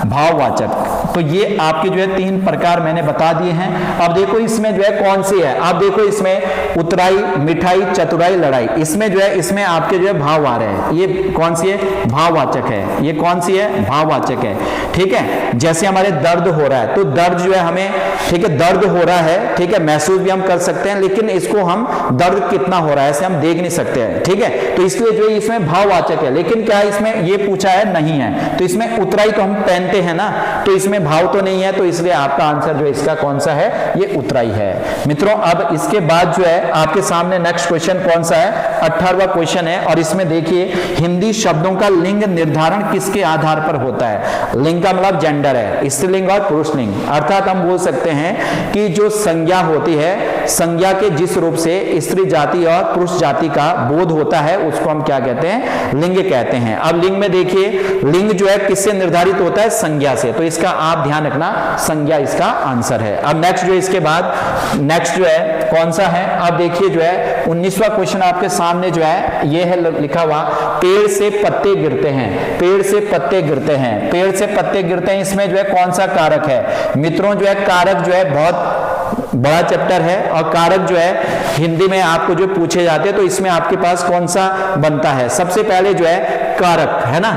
भाववाचक। तो ये आपके जो है 3 प्रकार मैंने बता दिए हैं। अब देखो इसमें जो है कौन सी है, आप देखो इसमें उतराई, मिठाई, चतुराई, लड़ाई, इसमें जो है इसमें आपके जो है भाव आ रहे हैं। ये कौन सी है, भाववाचक है। ये कौन सी है, भाववाचक है, ठीक है। जैसे हमारे दर्द हो रहा है, तो दर्द जो है हमें, ठीक है, दर्द हो रहा है, ठीक है, महसूस भी हम कर सकते हैं, लेकिन इसको हम दर्द कितना हो रहा है ऐसे हम देख नहीं सकते हैं, ठीक है। तो इसलिए जो इसमें भाववाचक है, लेकिन क्या इसमें ये पूछा है, नहीं है। तो इसमें उतराई तो हम पहनते हैं ना, तो इसमें भाव तो नहीं है, तो इसलिए आपका आंसर जो इसका कौन सा है, ये उतराई है। मित्रों अब इसके बाद जो है आपके सामने नेक्स्ट क्वेश्चन कौन सा है, 18वां क्वेश्चन है। और इसमें देखिए हिंदी शब्दों का लिंग निर्धारण किसके आधार पर होता है। लिंग का मतलब जेंडर है, स्त्रीलिंग और पुरुषलिंग। अर्थात हम बोल सकते हैं कि जो संज्ञा होती है, संज्ञा के जिस रूप से स्त्री जाति और पुरुष जाति का बोध होता है उसको हम क्या कहते हैं, लिंग कहते हैं। अब लिंग में देखिए लिंग जो है किससे निर्धारित होता है, संज्ञा से। तो इसका आप ध्यान रखना, संज्ञा इसका आंसर है। अब नेक्स्ट जो है इसके बाद नेक्स्ट जो है कौन सा है, अब देखिए जो है 19वां क्वेश्चन आपके सामने जो है ये है लिखा हुआ, पेड़ से पत्ते गिरते हैं, पेड़ से पत्ते गिरते हैं, पेड़ से पत्ते गिरते हैं। इसमें जो है कौन सा कारक है। मित्रों जो है कारक जो है बहुत बड़ा चैप्टर है, और कारक जो है हिंदी में आपको जो पूछे जाते हैं, तो इसमें आपके पास कौन सा बनता है। सबसे पहले जो है कारक, है ना,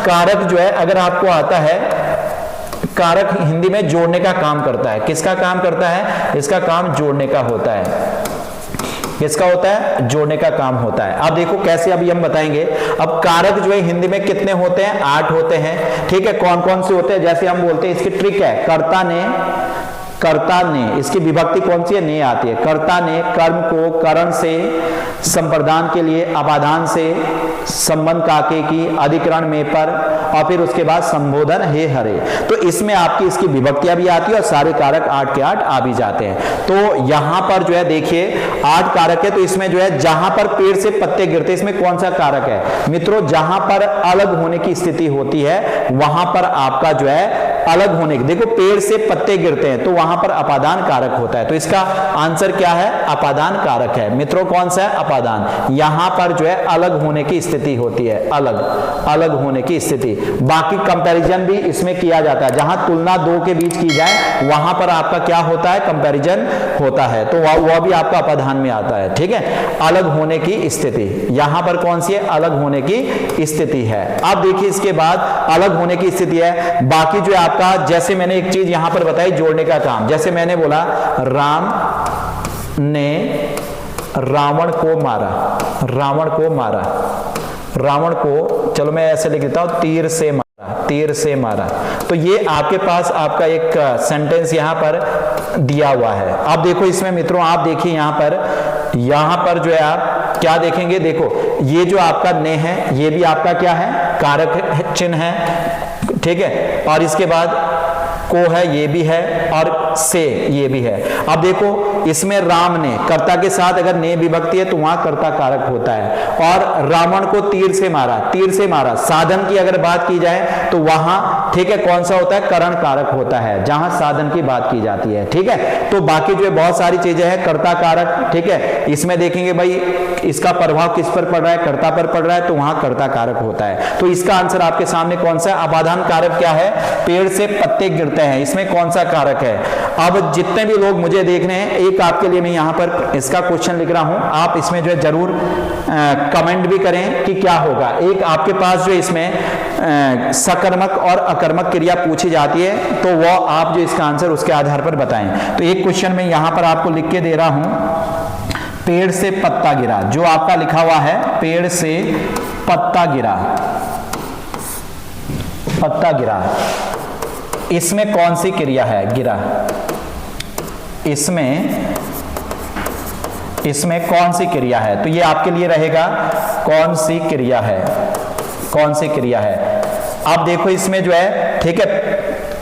कारक जो है अगर आपको आता है, कारक हिंदी में जोड़ने का काम करता है। किसका काम करता है, इसका काम जोड़ने का होता है। किसका होता है, जोड़ने का काम होता है। अब देखो कैसे अभी हम बताएंगे। अब कारक जो है हिंदी में कितने होते हैं, 8 होते हैं, ठीक है। कौन कौन से होते हैं, जैसे हम बोलते हैं, इसकी ट्रिक है, कर्ता ने, कर्ता ने, इसकी विभक्ति कौन सी है, ने आती है। कर्ता ने कर्म को करण से, संप्रदान के लिए अपादान से, संबंध काके की, अधिकरण में पर, और फिर उसके बाद संबोधन हे हरे। तो इसमें आपकी इसकी विभक्तियां भी आती है और सारे कारक 8 के 8 आ भी जाते हैं। तो यहां पर जो है देखिए 8 कारक है, तो इसमें जो है जहां पर पेड़ से पत्ते गिरते हैं, इसमें कौन सा कारक है मित्रों, जहां पर अलग होने की स्थिति होती है वहां पर आपका जो है अलग होने की, देखो पेड़ से पत्ते गिरते हैं तो वहां पर अपादान कारक होता है। तो इसका आंसर क्या है, अपादान कारक है। मित्रों कौन सा है, अपादान। यहां पर जो है अलग होने की स्थिति होती है, अलग अलग होने की स्थिति। बाकी कंपैरिजन भी इसमें किया जाता है, जहां तुलना 2 के बीच की जाए वहां पर आपका क्या होता है, कंपैरिजन होता है, तो वह भी आपका अपादान में आता है, ठीक है। अलग होने की स्थिति यहां पर कौन सी है, अलग होने की स्थिति है। अब देखिए इसके बाद अलग होने की स्थिति है। बाकी जो है का, जैसे मैंने एक चीज यहां पर बताई, जोड़ने का काम। जैसे मैंने बोला राम ने रावण को मारा, रावण को मारा, रावण को, चलो मैं ऐसे लिख देता हूं, तीर से मारा, तीर से मारा। तो ये आपके पास आपका एक सेंटेंस यहां पर दिया हुआ है। अब देखो इसमें मित्रों आप देखिए यहां पर जो है आप क्या देखेंगे, देखो ये जो आपका ने है ये भी आपका क्या है, कारक चिन्ह है, ठीक है। और इसके बाद को है, ये भी है, और से ये भी है। अब देखो इसमें राम ने, कर्ता के साथ अगर ने विभक्ति है तो वहां कर्ता कारक होता है। और रावण को तीर से मारा, तीर से मारा, साधन की अगर बात की जाए तो वहां, ठीक है, कौन सा होता है, करण कारक होता है, जहां साधन की बात की जाती है, ठीक है। तो बाकी जो है बहुत सारी चीजें हैं, कर्ता कारक, ठीक है। इसमें देखेंगे भाई इसका प्रभाव किस पर पड़ रहा है, कर्ता पर पड़ रहा है, तो वहां कर्ता कारक होता है। तो इसका आंसर आपके सामने कौन सा है, अपादान कारक क्या है, पेड़ से पत्ते गिरते हैं, इसमें कौन सा कारक है। अब जितने भी लोग मुझे देख रहे हैं, एक आपके लिए मैं यहां पर इसका क्वेश्चन लिख रहा हूं, आप इसमें जो है जरूर कमेंट भी करें कि क्या होगा। एक आपके पास जो इसमें सकर्मक और अकर्मक क्रिया पूछी जाती है, तो वो आप जो इसका आंसर उसके आधार पर बताएं। तो एक क्वेश्चन में यहां पर आपको लिख के दे रहा हूं, पेड़ से पत्ता गिरा, जो आपका लिखा हुआ है पेड़ से पत्ता गिरा, पत्ता गिरा, इसमें कौन सी क्रिया है, गिरा, इसमें इसमें कौन सी क्रिया है? तो ये आपके लिए रहेगा कौन सी क्रिया है, कौन सी क्रिया है। अब देखो इसमें जो है, ठीक है,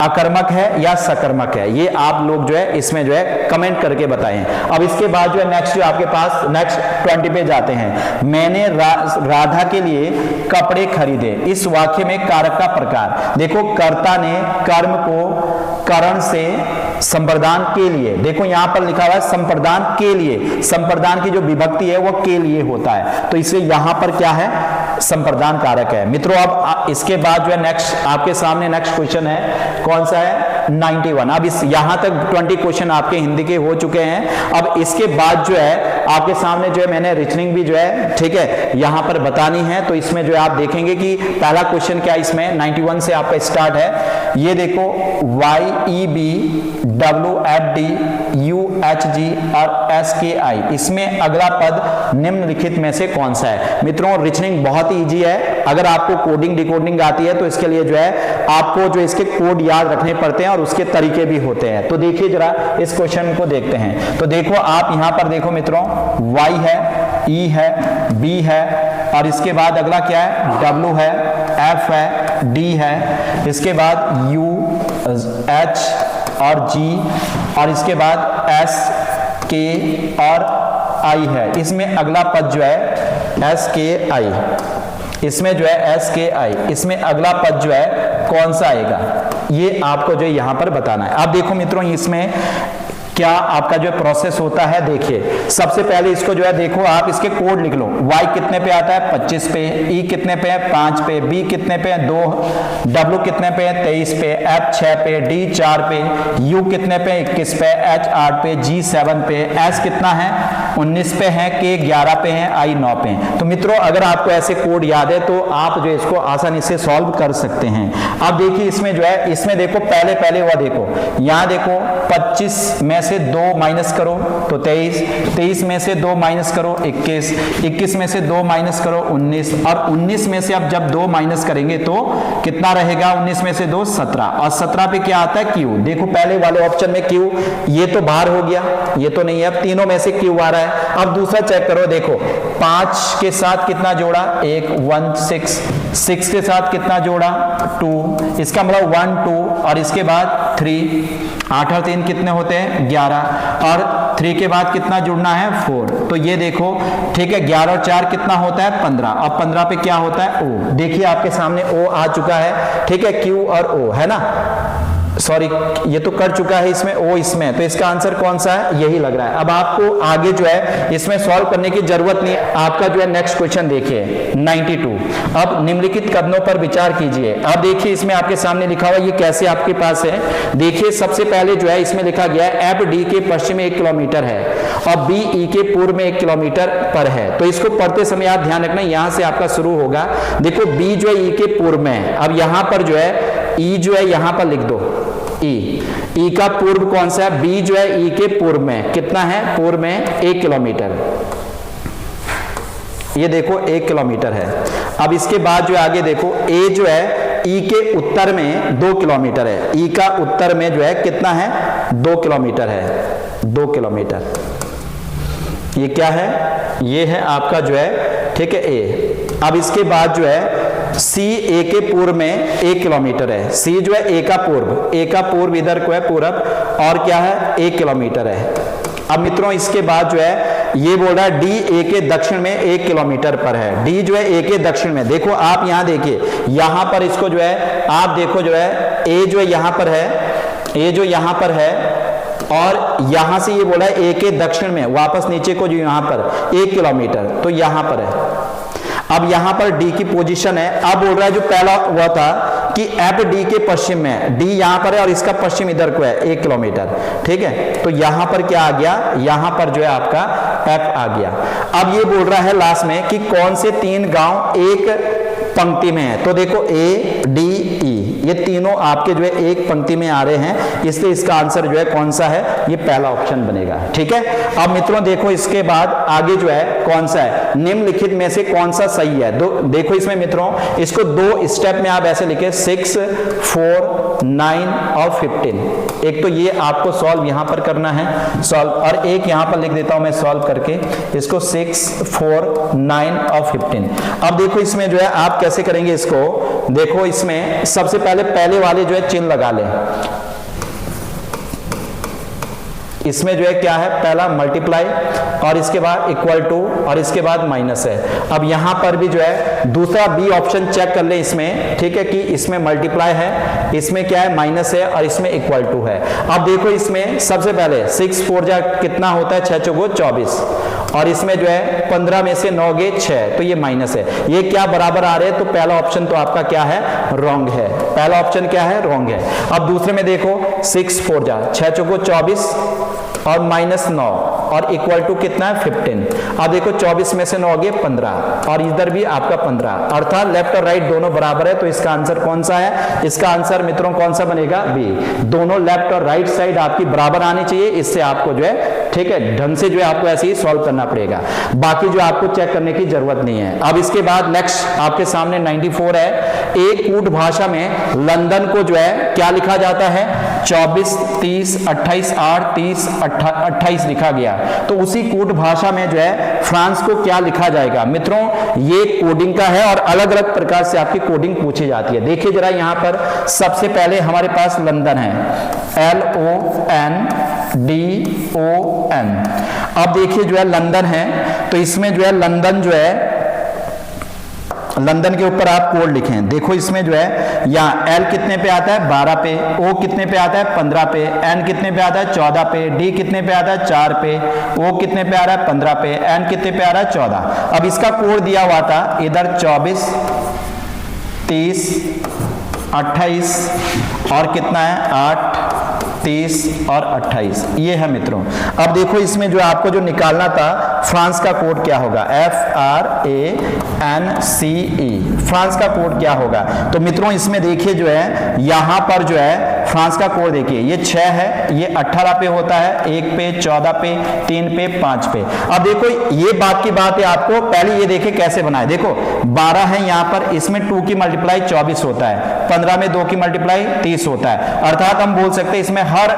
अकर्मक है या सकर्मक है, ये आप लोग जो है इसमें जो है कमेंट करके बताएं। अब इसके बाद जो है नेक्स्ट जो आपके पास नेक्स्ट 20 पे जाते हैं। मैंने राधा के लिए कपड़े खरीदे। इस वाक्य में कारक का प्रकार देखो, कर्ता ने कर्म को करण से संप्रदान के लिए, देखो यहां पर लिखा हुआ है संप्रदान के लिए, संप्रदान की जो विभक्ति है वो के लिए होता है, तो इसलिए यहां पर क्या है, संप्रदान कारक है। मित्रों अब इसके बाद जो है नेक्स्ट आपके सामने नेक्स्ट क्वेश्चन है, कौन सा है, 91। अब इस यहां तक 20 क्वेश्चन आपके हिंदी के हो चुके हैं। अब इसके बाद जो है आपके सामने जो है मैंने रीजनिंग भी जो है, ठीक है, यहां पर बतानी है। तो इसमें जो है आप देखेंगे कि पहला क्वेश्चन क्या इसमें 91 से आपका स्टार्ट है। ये देखो YEB WFD UHG और SKI, इसमें अगला पद निम्नलिखित में से कौन सा है। मित्रों रीजनिंग बहुत ही ईजी है, अगर आपको कोडिंग डिकोडिंग आती है तो इसके लिए जो है आपको जो इसके कोड याद रखने पड़ते हैं और उसके तरीके भी होते हैं। तो देखिए जरा इस क्वेश्चन को देखते हैं। तो देखो आप यहां पर देखो मित्रों, Y है, E है, B है और इसके बाद अगला क्या है, W है, F है, D है, इसके बाद U H और G और इसके बाद S K और I है। इसमें अगला पद जो है SKI, इसमें जो है SKI, इसमें अगला पद जो है कौन सा आएगा, ये आपको जो यहां पर बताना है। अब देखो मित्रों इसमें क्या आपका जो प्रोसेस होता है, देखिए सबसे पहले इसको जो है देखो आप इसके कोड लिख लो। Y कितने पे आता है, 25 पे, E कितने पे है, 5 पे, B कितने पे है, 2, W कितने पे है, 23 पे, F 6 पे, D 4 पे, U कितने पे, 21 पे, H 8 पे, G 7 पे, S कितना है, 19 पे है, K 11 पे है, I 9 पे। तो मित्रों अगर आपको ऐसे कोड याद है तो आप जो इसको आसानी से सॉल्व कर सकते हैं। अब देखिए इसमें जो है, इसमें देखो पहले हुआ देखो, यहां देखो 25 में से 2 माइनस करो तो 23, 23 में से 2 माइनस करो 21, 21 में से 2 माइनस करो 19 और 19 में से अब जब 2 माइनस करेंगे तो कितना रहेगा, 19 में से 2 17 और 17 पे क्या आता है, Q। देखो पहले वाले ऑप्शन में Q, ये तो बाहर हो गया, ये तो नहीं है, अब तीनों में से Q आ रहा है। अब दूसरा चेक करो, देखो 5 के साथ कितना जोड़ा, 1 1 6, 6 के साथ कितना जोड़ा, 2, इसका मतलब 1 2 और इसके बाद 3, 8 और 3 कितने होते हैं, 11 और 3 के बाद कितना जुड़ना है, 4। तो ये देखो ठीक है, 11 और 4 कितना होता है, 15। अब 15 पे क्या होता है, O। देखिए आपके सामने O आ चुका है, ठीक है, Q और O है ना, सॉरी ये तो कर चुका है इसमें O इसमें, तो इसका आंसर कौन सा है, यही लग रहा है। अब आपको आगे जो है इसमें सॉल्व करने की जरूरत नहीं है। आपका जो है नेक्स्ट क्वेश्चन देखिए 92। अब निम्नलिखित कथनों पर विचार कीजिए। अब देखिए इसमें आपके सामने लिखा हुआ, ये कैसे आपके पास है, देखिए सबसे पहले जो है इसमें लिखा गया है F D के पश्चिम में 1 किलोमीटर है और B E के पूर्व में 1 किलोमीटर पर है। तो इसको पढ़ते समय आप ध्यान रखना, यहां से आपका शुरू होगा। देखो B जो है E के पूर्व में है, अब यहां पर जो है E जो है यहां पर लिख दो, E का पूर्व कौन सा है, B जो है E के पूर्व में कितना है, पूर्व में 1 किलोमीटर, ये देखो 1 किलोमीटर है। अब इसके बाद जो आगे देखो A जो है E के उत्तर में 2 किलोमीटर है, E का उत्तर में जो है कितना है, 2 किलोमीटर है, 2 किलोमीटर। ये क्या है, ये है आपका जो है, ठीक है, A। अब इसके बाद जो है C A के पूर्व में 1 किलोमीटर है, C जो है A का पूर्व, A का पूर्व इधर को है पूरब और क्या है, 1 किलोमीटर है। अब मित्रों इसके बाद जो है ये बोल रहा है D A के दक्षिण में 1 किलोमीटर पर है, D जो है A के दक्षिण में। देखो आप यहां देखिए, यहां पर इसको जो है आप देखो जो है A जो है यहां पर है, A जो यहां पर है और यहां से ये बोला है A के दक्षिण में वापस नीचे को जो यहां पर 1 किलोमीटर, तो यहां पर है। अब यहां पर D की पोजीशन है। अब बोल रहा है जो पहला हुआ था कि F D के पश्चिम में, D यहां पर है और इसका पश्चिम इधर को है 1 किलोमीटर, ठीक है। तो यहां पर क्या आ गया, यहां पर जो है आपका F आ गया। अब ये बोल रहा है लास्ट में कि कौन से 3 गांव एक पंक्ति में है। तो देखो ए डी ई ये तीनों आपके जो है एक पंक्ति में आ रहे हैं, इसलिए इसका आंसर जो है कौन सा है, ये पहला ऑप्शन बनेगा। ठीक है, अब मित्रों देखो इसके बाद आगे जो है कौन सा है, निम्नलिखित में से कौन सा सही है। देखो इसमें मित्रों इसको दो स्टेप में आप ऐसे लिखे 6, 4, 9 और 15। एक तो ये आपको सॉल्व यहां पर करना है सॉल्व, और एक यहां पर लिख देता हूं मैं सॉल्व करके इसको 6, 4, 9 और 15। अब देखो इसमें जो है आप कैसे करेंगे इसको, देखो इसमें सबसे पहले वाले जो है चिन्ह लगा लें। इसमें जो है क्या है, पहला मल्टीप्लाई और इसके बाद इक्वल टू और इसके बाद माइनस है। अब यहां पर भी जो है दूसरा बी ऑप्शन चेक कर ले इसमें, ठीक है, कि इसमें मल्टीप्लाई है, इसमें क्या है माइनस है और इसमें इक्वल टू है। अब देखो इसमें सबसे पहले 6 4 जा कितना होता है, 6 चौको 24 और इसमें जो है 15 में से 9 गे 6, तो ये माइनस है। ये क्या बराबर आ रहे हैं, तो पहला ऑप्शन तो आपका क्या है, रॉन्ग है। पहला ऑप्शन क्या है, रॉन्ग है। अब दूसरे में देखो 6 4 जा 6 चौको 24 और माइनस 9 और इक्वल टू कितना है 15। अब देखो 24 में से 9 गए 15 और इधर भी आपका 15, अर्थात लेफ्ट और राइट दोनों बराबर है। तो इसका आंसर कौन सा है, इसका आंसर मित्रों कौन सा बनेगा, बी। दोनों लेफ्ट और राइट साइड आपकी बराबर आनी चाहिए, इससे आपको जो है ठीक है ढंग से जो है आपको ऐसे ही सॉल्व करना पड़ेगा, बाकी जो आपको चेक करने की जरूरत नहीं है। अब इसके बाद नेक्स्ट आपके सामने 94 है। एक कूट भाषा में लंदन को जो है क्या लिखा जाता है, 24, 30, 28, 8, 30, 28 लिखा गया। तो उसी कूट भाषा में जो है फ्रांस को क्या लिखा जाएगा। मित्रों ये कोडिंग का है और अलग अलग प्रकार से आपकी कोडिंग पूछी जाती है। देखिए जरा यहां पर सबसे पहले हमारे पास लंदन है, LONDON। अब देखिए जो है लंदन है, तो इसमें जो है लंदन जो है, लंदन के ऊपर आप कोड लिखें। देखो इसमें जो है यहाँ L कितने पे आता है, 12 पे, O कितने पे आता है, 15 पे, N कितने पे आता है, 14 पे, D कितने पे आता है, 4 पे, O कितने पे आ रहा है, 15 पे, N कितने पे आ रहा है, 14। अब इसका कोड दिया हुआ था इधर 24, 30, 28 और कितना है 8, 30 और 28, ये है मित्रों। अब देखो इसमें जो आपको जो निकालना था फ्रांस का कोड क्या होगा, FRANCE, फ्रांस का कोड क्या होगा। तो मित्रों इसमें देखिए जो है यहां पर जो है फ्रांस का कोड देखिए, ये 6 है, ये 18 पे होता है, 1 पे, 14 पे, 3 पे, 5 पे। अब देखो ये बात की बात है, आपको पहले ये देखिए कैसे बनाए। देखो 12 है यहां पर, इसमें 2 की मल्टीप्लाई 24 होता है, 15 में 2 की मल्टीप्लाई 30 होता है, अर्थात हम बोल सकते हैं इसमें हर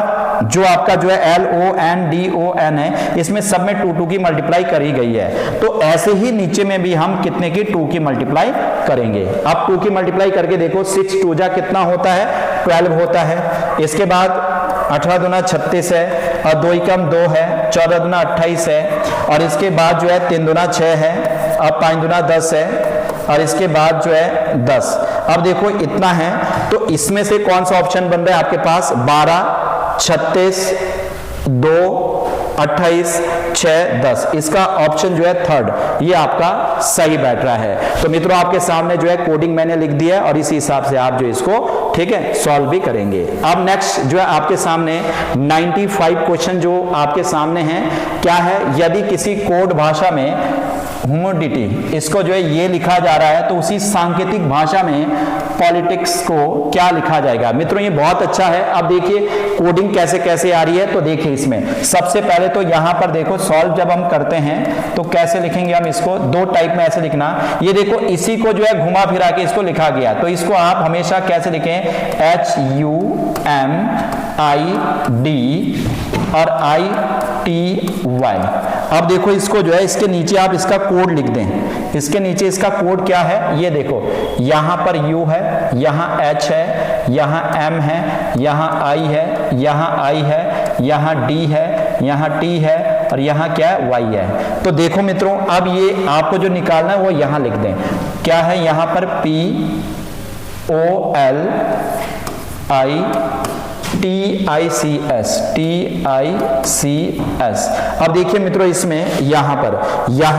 जो आपका जो है LONDON है, इसमें सब में 2 की मल्टीप्लाई करी गई है। तो ऐसे ही नीचे में भी हम कितने की 2 की मल्टीप्लाई करेंगे। अब 2 की मल्टीप्लाई करके देखो 6 2 जा कितना होता है, 12 होता है। इसके बाद 18 दूना 36 है और 2 एकम 2 है, 14 दूना 28 है और इसके बाद जो है 3 दूना 6 है और 5 दूना 10 है और इसके बाद जो है 10। अब देखो इतना है, तो इसमें से कौन सा ऑप्शन बन रहा है आपके पास, 12, 36, 2, 28, 6, 10, इसका ऑप्शन जो है थर्ड, ये आपका सही बैठ रहा है। तो मित्रों आपके सामने जो है कोडिंग मैंने लिख दिया और इसी हिसाब से आप जो इसको ठीक है सॉल्व भी करेंगे। अब नेक्स्ट जो है आपके सामने 95 क्वेश्चन जो आपके सामने हैं, क्या है, यदि किसी कोड भाषा में ह्यूमिडिटी इसको जो है ये लिखा जा रहा है, तो उसी सांकेतिक भाषा में पॉलिटिक्स को क्या लिखा जाएगा। मित्रों ये बहुत अच्छा है। अब देखिए कोडिंग कैसे कैसे आ रही है, तो देखिए इसमें सबसे पहले तो यहां पर देखो सॉल्व जब हम करते हैं तो कैसे लिखेंगे हम इसको, 2 टाइप में ऐसे लिखना। ये देखो इसी को जो है घुमा फिरा के इसको लिखा गया, तो इसको आप हमेशा कैसे लिखें, HUMID और ITY। अब देखो इसको जो है इसके नीचे आप इसका कोड लिख दें। इसके नीचे इसका कोड क्या है, ये देखो यहां पर U है, यहां H है, यहां M है, यहां I है, यहां I है, यहां D है, यहां T है और यहां क्या है, Y है। तो देखो मित्रों अब ये आपको जो निकालना है वो यहां लिख दें, क्या है यहां पर POLITICS TICS, TICS। अब देखिए मित्रों, इसमें यहां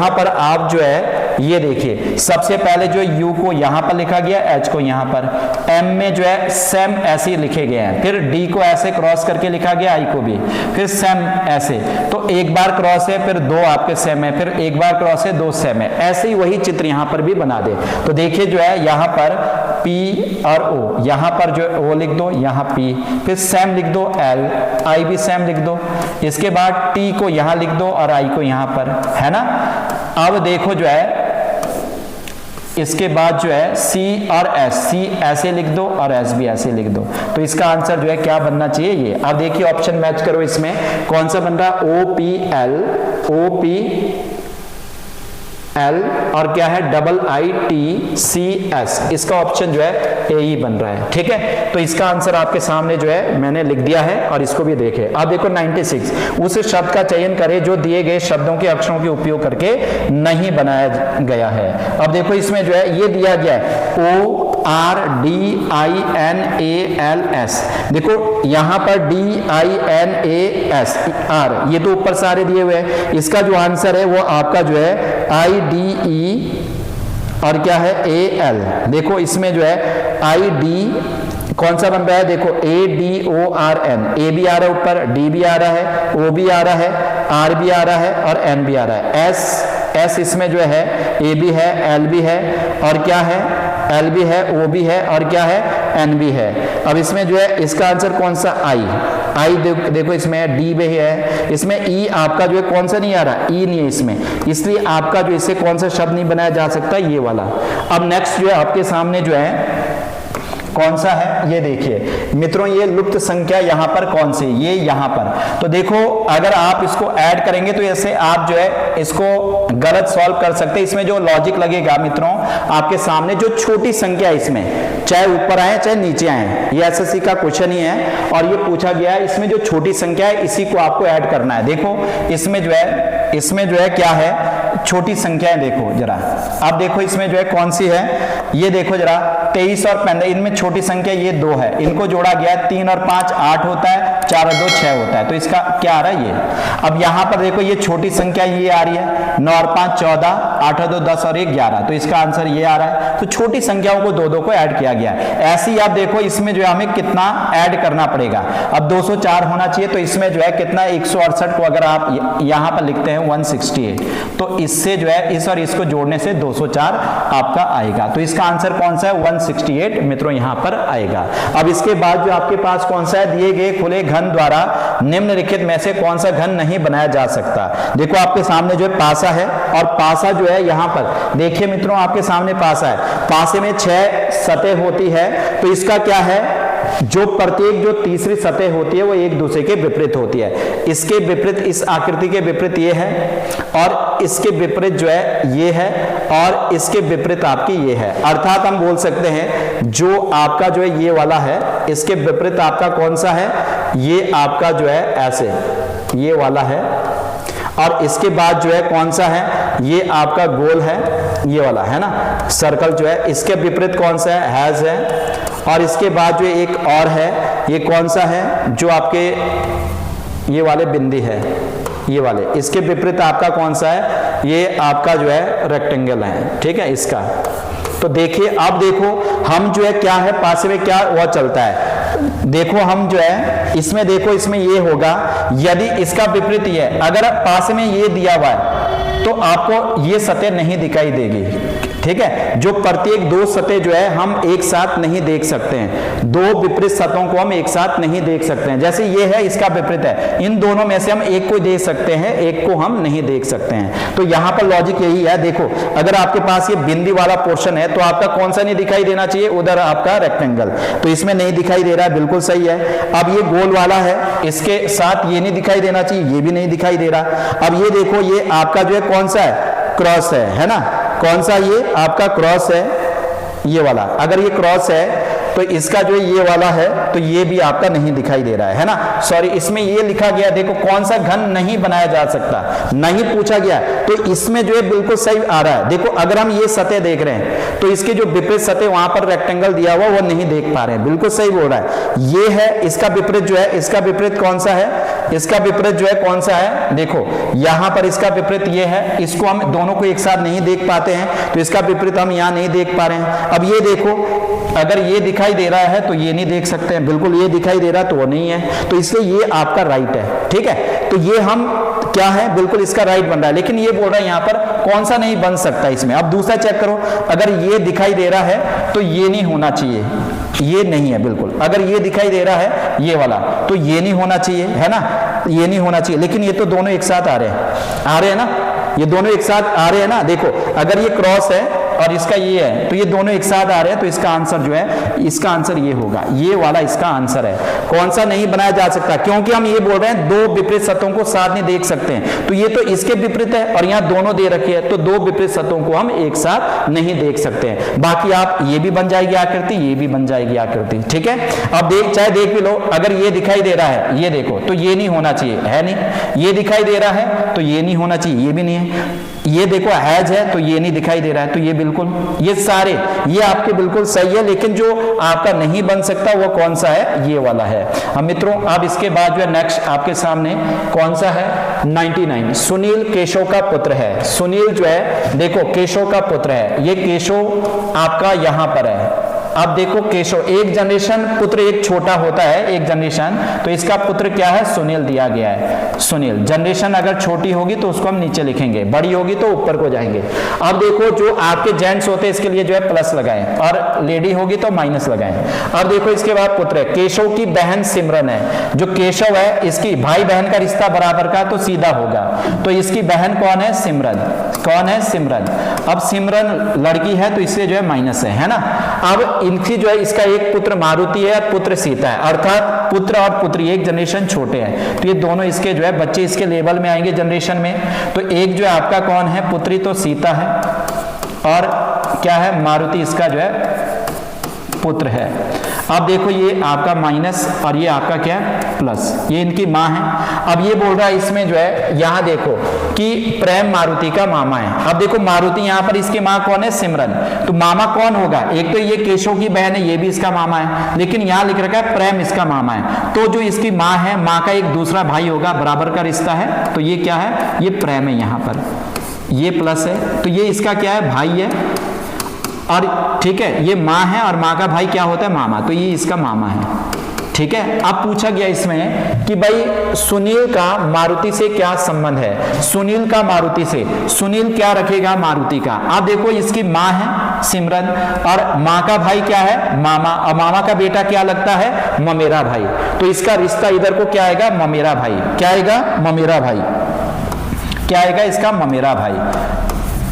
पर आप जो है ये देखिए, सबसे पहले जो U को यहां पर लिखा गया, H को यहां पर, M में जो है सेम ऐसे लिखे गए हैं, फिर D को ऐसे क्रॉस करके लिखा गया, I को भी, फिर सेम ऐसे, तो एक बार क्रॉस है, फिर दो आपके सेम है, फिर एक बार क्रॉस है, दो सेम है, ऐसे ही वही चित्र यहां पर भी बना दे। तो देखिए जो है यहां पर P और O, यहां पर जो O लिख दो, यहां P, फिर सेम लिख दो L, I भी सेम लिख दो, इसके बाद T को यहां लिख दो और I को यहां पर, है ना। अब देखो जो है इसके बाद जो है C और S, C ऐसे लिख दो और S भी ऐसे लिख दो, तो इसका आंसर जो है क्या बनना चाहिए ये। अब देखिए ऑप्शन मैच करो, इसमें कौन सा बन रहा है, OPL, OPL और क्या है, IITCS, इसका ऑप्शन जो है ए ही बन रहा है, ठीक है। तो इसका आंसर आपके सामने जो है मैंने लिख दिया है और इसको भी देखे। अब देखो 96, उस शब्द का चयन करें जो दिए गए शब्दों के अक्षरों के उपयोग करके नहीं बनाया गया है। अब देखो इसमें जो है ये दिया गया है ORDINALS, देखो यहां पर DINAS R, ये तो ऊपर सारे दिए हुए हैं, इसका जो आंसर है वो आपका जो है IDE और क्या है AL। देखो इसमें जो है ID कौन सा बन रहा है, देखो ADORN, A भी आ रहा है ऊपर, D भी आ रहा है, O भी आ रहा है, R भी आ रहा है और N भी आ रहा है, S इसमें जो है A भी है, L भी है और क्या है, L भी है, O भी है और क्या है, N भी है। अब इसमें जो है इसका आंसर कौन सा, I देखो इसमें D भी है, इसमें E आपका जो है कौन सा नहीं आ रहा, E नहीं है इसमें, इसलिए आपका जो इससे कौन सा शब्द नहीं बनाया जा सकता, ये वाला। अब नेक्स्ट जो है आपके सामने जो है कौन सा है, ये देखिए मित्रों, ये लुप्त संख्या यहां पर कौन सी, ये यहां पर। तो देखो अगर आप इसको ऐड करेंगे तो ऐसे आप जो है इसको गलत सॉल्व कर सकते हैं। इसमें जो लॉजिक लगेगा मित्रों आपके सामने, जो छोटी संख्या इसमें चाहे ऊपर आए चाहे नीचे आए, ये एसएससी का क्वेश्चन ही है और ये पूछा गया है, इसमें जो छोटी संख्या है इसी को आपको ऐड करना है। देखो इसमें जो है क्या है, छोटी संख्याएं देखो जरा, अब देखो इसमें जो है कौन सी है, ये देखो जरा 23 और 15, इनमें छोटी संख्या ये 2 है, इनको जोड़ा गया है, 3 और 5 8 होता है, 4 और 2 6 होता है, तो इसका क्या आ रहा है ये। अब यहां पर देखो ये छोटी संख्या ये आ रही है, 9 और 5 14, 8 और 2 10 और 1 11, तो इसका आंसर ये आ रहा है। तो छोटी संख्याओं को 2 को ऐड किया गया है। ऐसे ही आप देखो इसमें जो है हमें कितना ऐड करना पड़ेगा, अब 204 होना चाहिए, तो इसमें जो है कितना 168 को अगर आप यहां पर लिखते हैं 168, तो इससे जो है इस और इसको जोड़ने से 204 आपका आएगा, तो इसका आंसर कौन सा है, 168 मित्रों यहां पर आएगा। अब इसके बाद जो आपके पास कौन सा है, दिए गए खुले घन द्वारा निम्नलिखित में से कौन सा घन नहीं बनाया जा सकता। देखो आपके सामने जो है पासा है, और पासा जो है यहां पर देखिए मित्रों आपके सामने पासा है, पासे में 6 सतह होती है, तो इसका क्या है, जो प्रत्येक जो तीसरी सतह होती है वो एक दूसरे के विपरीत होती है। इसके विपरीत, इस आकृति के विपरीत ये है, और इसके विपरीत जो है ये है, और इसके विपरीत आपकी ये है। अर्थात हम बोल सकते हैं जो आपका जो है ये वाला है, इसके विपरीत आपका कौन सा है, ये आपका जो है ऐसे ये वाला है, और इसके बाद जो है कौन सा है, ये आपका गोल है, ये वाला है ना सर्कल जो है, इसके विपरीत कौन सा है, हैज है, और इसके बाद जो एक और है, ये कौन सा है, जो आपके ये वाले बिंदी है, ये वाले, इसके विपरीत आपका कौन सा है, ये आपका जो है रेक्टेंगल है, ठीक है इसका। तो देखिए अब देखो हम जो है क्या है, पासे में क्या हुआ चलता है, देखो हम जो है इसमें देखो इसमें ये होगा, यदि इसका विपरीत ये है, अगर पास में ये दिया हुआ है तो आपको ये सतह नहीं दिखाई देगी, ठीक है। जो प्रत्येक 2 सतह जो है हम एक साथ नहीं देख सकते हैं, 2 विपरीत सतहों को हम एक साथ नहीं देख सकते हैं। जैसे ये है इसका विपरीत है, इन दोनों में से हम एक को देख सकते हैं, एक को हम नहीं देख सकते हैं। तो यहां पर लॉजिक यही है, देखो अगर आपके पास ये बिंदी वाला पोर्शन है तो आपका कौन सा नहीं दिखाई देना चाहिए, उधर आपका रेक्टेंगल, तो इसमें नहीं दिखाई दे रहा है, बिल्कुल सही है। अब ये गोल वाला है, इसके साथ ये नहीं दिखाई देना चाहिए, ये भी नहीं दिखाई दे रहा। अब ये देखो ये आपका जो है कौन सा है, क्रॉस है ना, कौन सा, ये आपका क्रॉस है, ये वाला, अगर ये क्रॉस है तो इसका जो ये वाला है तो ये भी आपका नहीं दिखाई दे रहा है ना, सॉरी इसमें ये लिखा गया, देखो कौन सा घन नहीं बनाया जा सकता, नहीं पूछा गया, तो इसमें जो है बिल्कुल सही आ रहा है। देखो अगर हम ये सतह देख रहे हैं तो इसके जो विपरीत सतह वहां पर रेक्टेंगल दिया हुआ वो नहीं देख पा रहे हैं, बिल्कुल सही बोल रहा है। ये है इसका विपरीत जो है, इसका विपरीत कौन सा है, इसका विपरीत जो है कौन सा है, देखो यहां पर इसका विपरीत ये है, इसको हम दोनों को एक साथ नहीं देख पाते हैं तो इसका विपरीत हम यहां नहीं देख पा रहे हैं। अब ये देखो अगर ये दिखाई दे रहा है तो ये नहीं देख सकते हैं, बिल्कुल ये दिखाई दे रहा तो वो नहीं है, तो इसलिए ये आपका राइट है। ठीक है, तो ये हम क्या है, बिल्कुल इसका राइट बन रहा है, लेकिन ये बोल रहा है यहां पर कौन सा नहीं बन सकता इसमें। अब दूसरा चेक करो, अगर ये दिखाई दे रहा है तो ये नहीं होना चाहिए, ये नहीं है बिल्कुल। अगर ये दिखाई दे रहा है ये वाला तो ये नहीं होना चाहिए, है ना, ये नहीं होना चाहिए, लेकिन ये तो दोनों एक साथ आ रहे हैं ना, ये दोनों एक साथ आ रहे हैं ना। देखो अगर ये क्रॉस है और इसका ये है तो ये दोनों एक साथ आ रहे हैं, तो इसका आंसर जो है, इसका आंसर ये होगा, ये वाला इसका आंसर है। कौन सा नहीं बनाया जा सकता, क्योंकि हम ये बोल रहे हैं दो विपरीत सतहों को साथ नहीं देख सकते हैं, तो ये तो इसके विपरीत है और यहाँ दोनों दे रखे हैं, तो दो विपरीत सतहों को हम एक साथ नहीं देख सकते हैं। बाकी आप ये भी बन जाएगी आकृति, ये भी बन जाएगी आकृति। ठीक है, अब चाहे देख भी लो, अगर ये दिखाई दे रहा है, ये देखो तो ये नहीं होना चाहिए, है नहीं, ये दिखाई दे रहा है तो ये नहीं होना चाहिए, ये भी नहीं है, ये देखो हैज है तो ये नहीं दिखाई दे रहा है, तो ये बिल्कुल, ये सारे ये आपके बिल्कुल सही है, लेकिन जो आपका नहीं बन सकता वो कौन सा है, ये वाला है। हम मित्रों अब इसके बाद जो है नेक्स्ट आपके सामने कौन सा है, 99। सुनील केशव का पुत्र है। सुनील जो है देखो केशव का पुत्र है, ये केशव आपका यहां पर है। अब देखो केशव, एक जनरेशन पुत्र एक छोटा होता है, एक जनरेशन, तो इसका पुत्र क्या है, सुनील दिया गया है। सुनील जनरेशन अगर छोटी होगी तो उसको हम नीचे लिखेंगे, बड़ी होगी तो ऊपर को जाएंगे। अब देखो जो आपके जेंट्स होते हैं इसके लिए जो है प्लस लगाएं और लेडी होगी तो माइनस लगाएं। अब देखो इसके बाद पुत्र है, केशव की बहन सिमरन है। जो केशव है इसकी भाई बहन का रिश्ता बराबर का तो सीधा होगा, तो इसकी बहन कौन है, सिमरन। कौन है, सिमरन। अब सिमरन लड़की है तो इसलिए जो है माइनस है ना। अब इनकी जो है इसका एक पुत्र मारुति है और पुत्र सीता है, अर्थात पुत्र और पुत्री एक जनरेशन छोटे हैं, तो ये दोनों इसके जो है बच्चे इसके लेवल में आएंगे जनरेशन में। तो एक जो है आपका कौन है, पुत्री तो सीता है और क्या है, मारुति इसका जो है पुत्र है। अब देखो ये आपका माइनस और ये आपका क्या है, प्लस, ये इनकी माँ है। अब ये बोल रहा है इसमें जो है, यहां देखो कि प्रेम मारुति का मामा है। अब देखो मारुति यहां पर इसकी माँ कौन है, सिमरन, तो मामा कौन होगा, एक तो ये केशव की बहन है, ये भी इसका मामा है, लेकिन यहां लिख रखा है प्रेम इसका मामा है, तो जो इसकी माँ है, माँ का एक दूसरा भाई होगा, बराबर का रिश्ता है, तो ये क्या है, ये प्रेम है, यहां पर ये प्लस है, तो ये इसका क्या है, भाई है, और ठीक है ये माँ है और माँ का भाई क्या होता है, मामा, तो ये इसका मामा है। ठीक है, अब पूछा गया इसमें कि भाई सुनील का मारुति से क्या संबंध है, सुनील का मारुति से, सुनील क्या रखेगा मारुति का। आप देखो इसकी माँ है सिमरन और माँ का भाई क्या है, मामा, और मामा का बेटा क्या लगता है, ममेरा भाई, तो इसका रिश्ता इधर को क्या आएगा, ममेरा भाई। क्या आएगा, ममेरा भाई। क्या आएगा इसका, ममेरा भाई।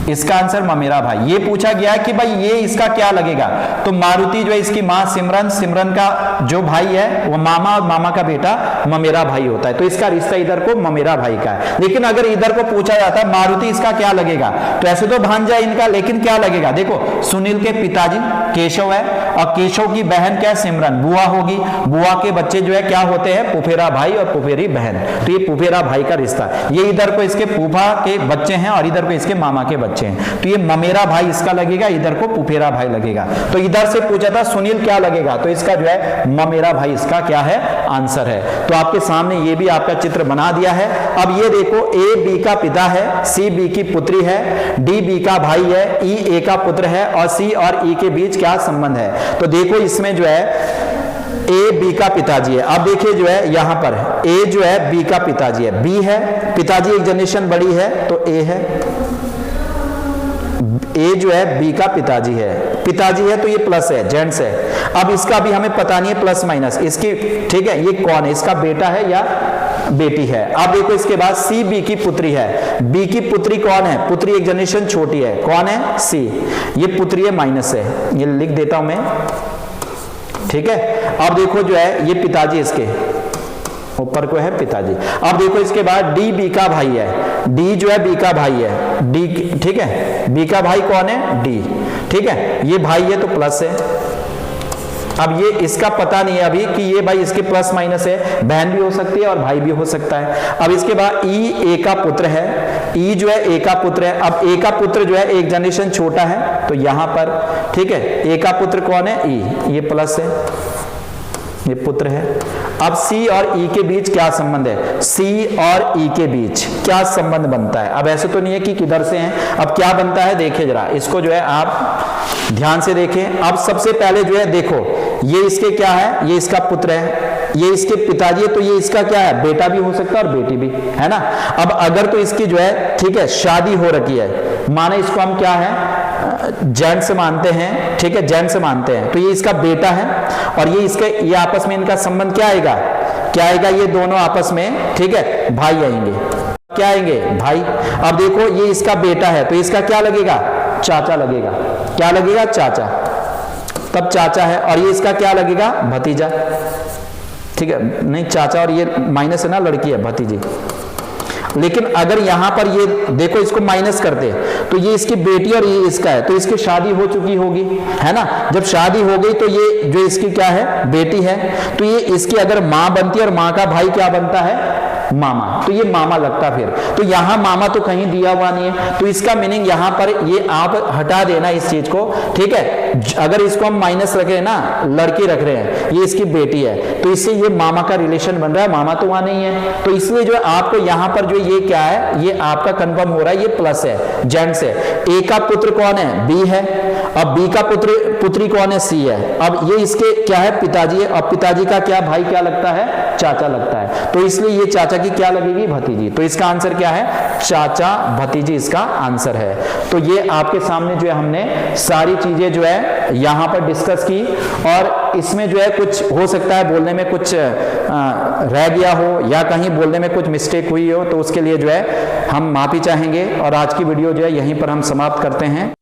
इसका आंसर ममेरा भाई। ये पूछा गया है कि भाई ये इसका क्या लगेगा, तो मारुति जो है इसकी माँ सिमरन, सिमरन का जो भाई है वो मामा और मामा का बेटा ममेरा भाई होता है, तो इसका रिश्ता इधर को ममेरा भाई का है। लेकिन अगर इधर को पूछा जाता है मारुति इसका क्या लगेगा, तो ऐसे तो भांजा इनका, लेकिन क्या लगेगा, देखो सुनील के पिताजी केशव है और केशव की बहन क्या है, सिमरन, बुआ होगी, बुआ के बच्चे जो है क्या होते हैं, पुफेरा भाई और पुफेरी बहन, तो ये पुफेरा भाई का रिश्ता। ये इधर को इसके फूफा के बच्चे हैं और इधर को इसके मामा के बच्चे हैं, तो ये ममेरा भाई इसका लगेगा, इधर को पुफेरा भाई लगेगा। तो इधर से पूछा था सुनील क्या लगेगा, तो इसका जो है ममेरा भाई इसका क्या है, आंसर है। तो आपके सामने ये भी आपका चित्र बना दिया है। अब ये देखो ए बी का पिता है, सी बी की पुत्री है, डी बी का भाई है, ई ए का पुत्र है और सी और ई के बीच क्या संबंध है। तो देखो इसमें जो है ए बी का पिताजी है। अब देखिए जो है यहां पर ए जो है बी का पिताजी है, बी है, पिताजी एक जनरेशन बड़ी है तो ए है, ए जो है बी का पिताजी है, पिताजी है तो ये प्लस है, जेंट्स है। अब इसका भी हमें पता नहीं है प्लस माइनस इसकी, ठीक है, ये कौन है, इसका बेटा है या बेटी है। अब देखो इसके बाद सी बी की पुत्री है, बी की पुत्री कौन है, पुत्री एक जनरेशन छोटी है, कौन है, सी, ये पुत्री है, माइनस है, ये लिख देता हूं मैं, ठीक है। अब देखो जो है ये पिताजी, इसके ऊपर को है पिताजी। अब देखो इसके बाद डी बी का भाई है, डी जो है बी का भाई है, डी, ठीक है, बी का भाई कौन है, डी, ठीक है, ये भाई है तो प्लस है, अब ये इसका पता नहीं है अभी कि ये भाई इसके प्लस माइनस है, बहन भी हो सकती है और भाई भी हो सकता है। अब इसके बाद ई ए का पुत्र है, ई जो है ए का पुत्र है। अब ए का पुत्र जो है एक जनरेशन छोटा है, तो यहां पर ठीक है ए का पुत्र कौन है, ई, ये प्लस है, ये पुत्र है। अब C और E के बीच क्या संबंध है, C और E के बीच क्या संबंध बनता है। अब ऐसे तो नहीं है कि किधर से हैं, अब क्या बनता है देखिए जरा, इसको जो है आप ध्यान से देखें। अब सबसे पहले जो है देखो, ये इसके क्या है, ये इसका पुत्र है, ये इसके पिताजी है, तो ये इसका क्या है, बेटा भी हो सकता है और बेटी भी, है ना। अब अगर तो इसकी जो है ठीक है शादी हो रखी है, माने इसको हम क्या है जेंट्स मानते हैं, ठीक है जेंट्स मानते हैं, तो ये इसका बेटा है और ये इसके, ये आपस में इनका संबंध क्या आएगा, क्या आएगा, ये दोनों आपस में ठीक है भाई आएंगे, क्या आएंगे भाई। अब देखो ये इसका बेटा है, तो इसका क्या लगेगा, चाचा लगेगा, क्या लगेगा, चाचा, तब चाचा है। और ये इसका क्या लगेगा, भतीजा, ठीक है, नहीं चाचा और ये माइनस है ना, लड़की है, भतीजी। लेकिन अगर यहां पर ये देखो इसको माइनस करते तो ये इसकी बेटी और ये इसका है, तो इसकी शादी हो चुकी होगी, है ना। जब शादी हो गई तो ये जो इसकी क्या है, बेटी है, तो ये इसकी अगर मां बनती है और मां का भाई क्या बनता है, मामा, तो ये मामा लगता फिर। तो यहां मामा तो कहीं दिया हुआ नहीं है, तो इसका मीनिंग यहां पर ये आप हटा देना इस चीज को, ठीक है। अगर इसको हम माइनस रख रहे हैं ना, लड़की रख रहे हैं, ये इसकी बेटी है, तो इससे ये मामा का रिलेशन बन रहा है, मामा तो वहां नहीं है, तो इसलिए जो आपको यहां पर जो ये क्या है, ये आपका कंफर्म हो रहा है, ये प्लस है, जेंट्स है। ए का पुत्र कौन है, बी है। अब बी का पुत्री कौन है, सी है। अब ये इसके क्या है, पिताजी है, और पिताजी का क्या भाई क्या लगता है, चाचा लगता है, तो इसलिए ये चाचा की क्या लगेगी, भतीजी। तो इसका आंसर क्या है, चाचा भतीजी इसका आंसर है। तो ये आपके सामने जो है हमने सारी चीजें जो है यहां पर डिस्कस की, और इसमें जो है कुछ हो सकता है बोलने में कुछ रह गया हो या कहीं बोलने में कुछ मिस्टेक हुई हो, तो उसके लिए जो है हम माफी चाहेंगे। और आज की वीडियो जो है यहीं पर हम समाप्त करते हैं।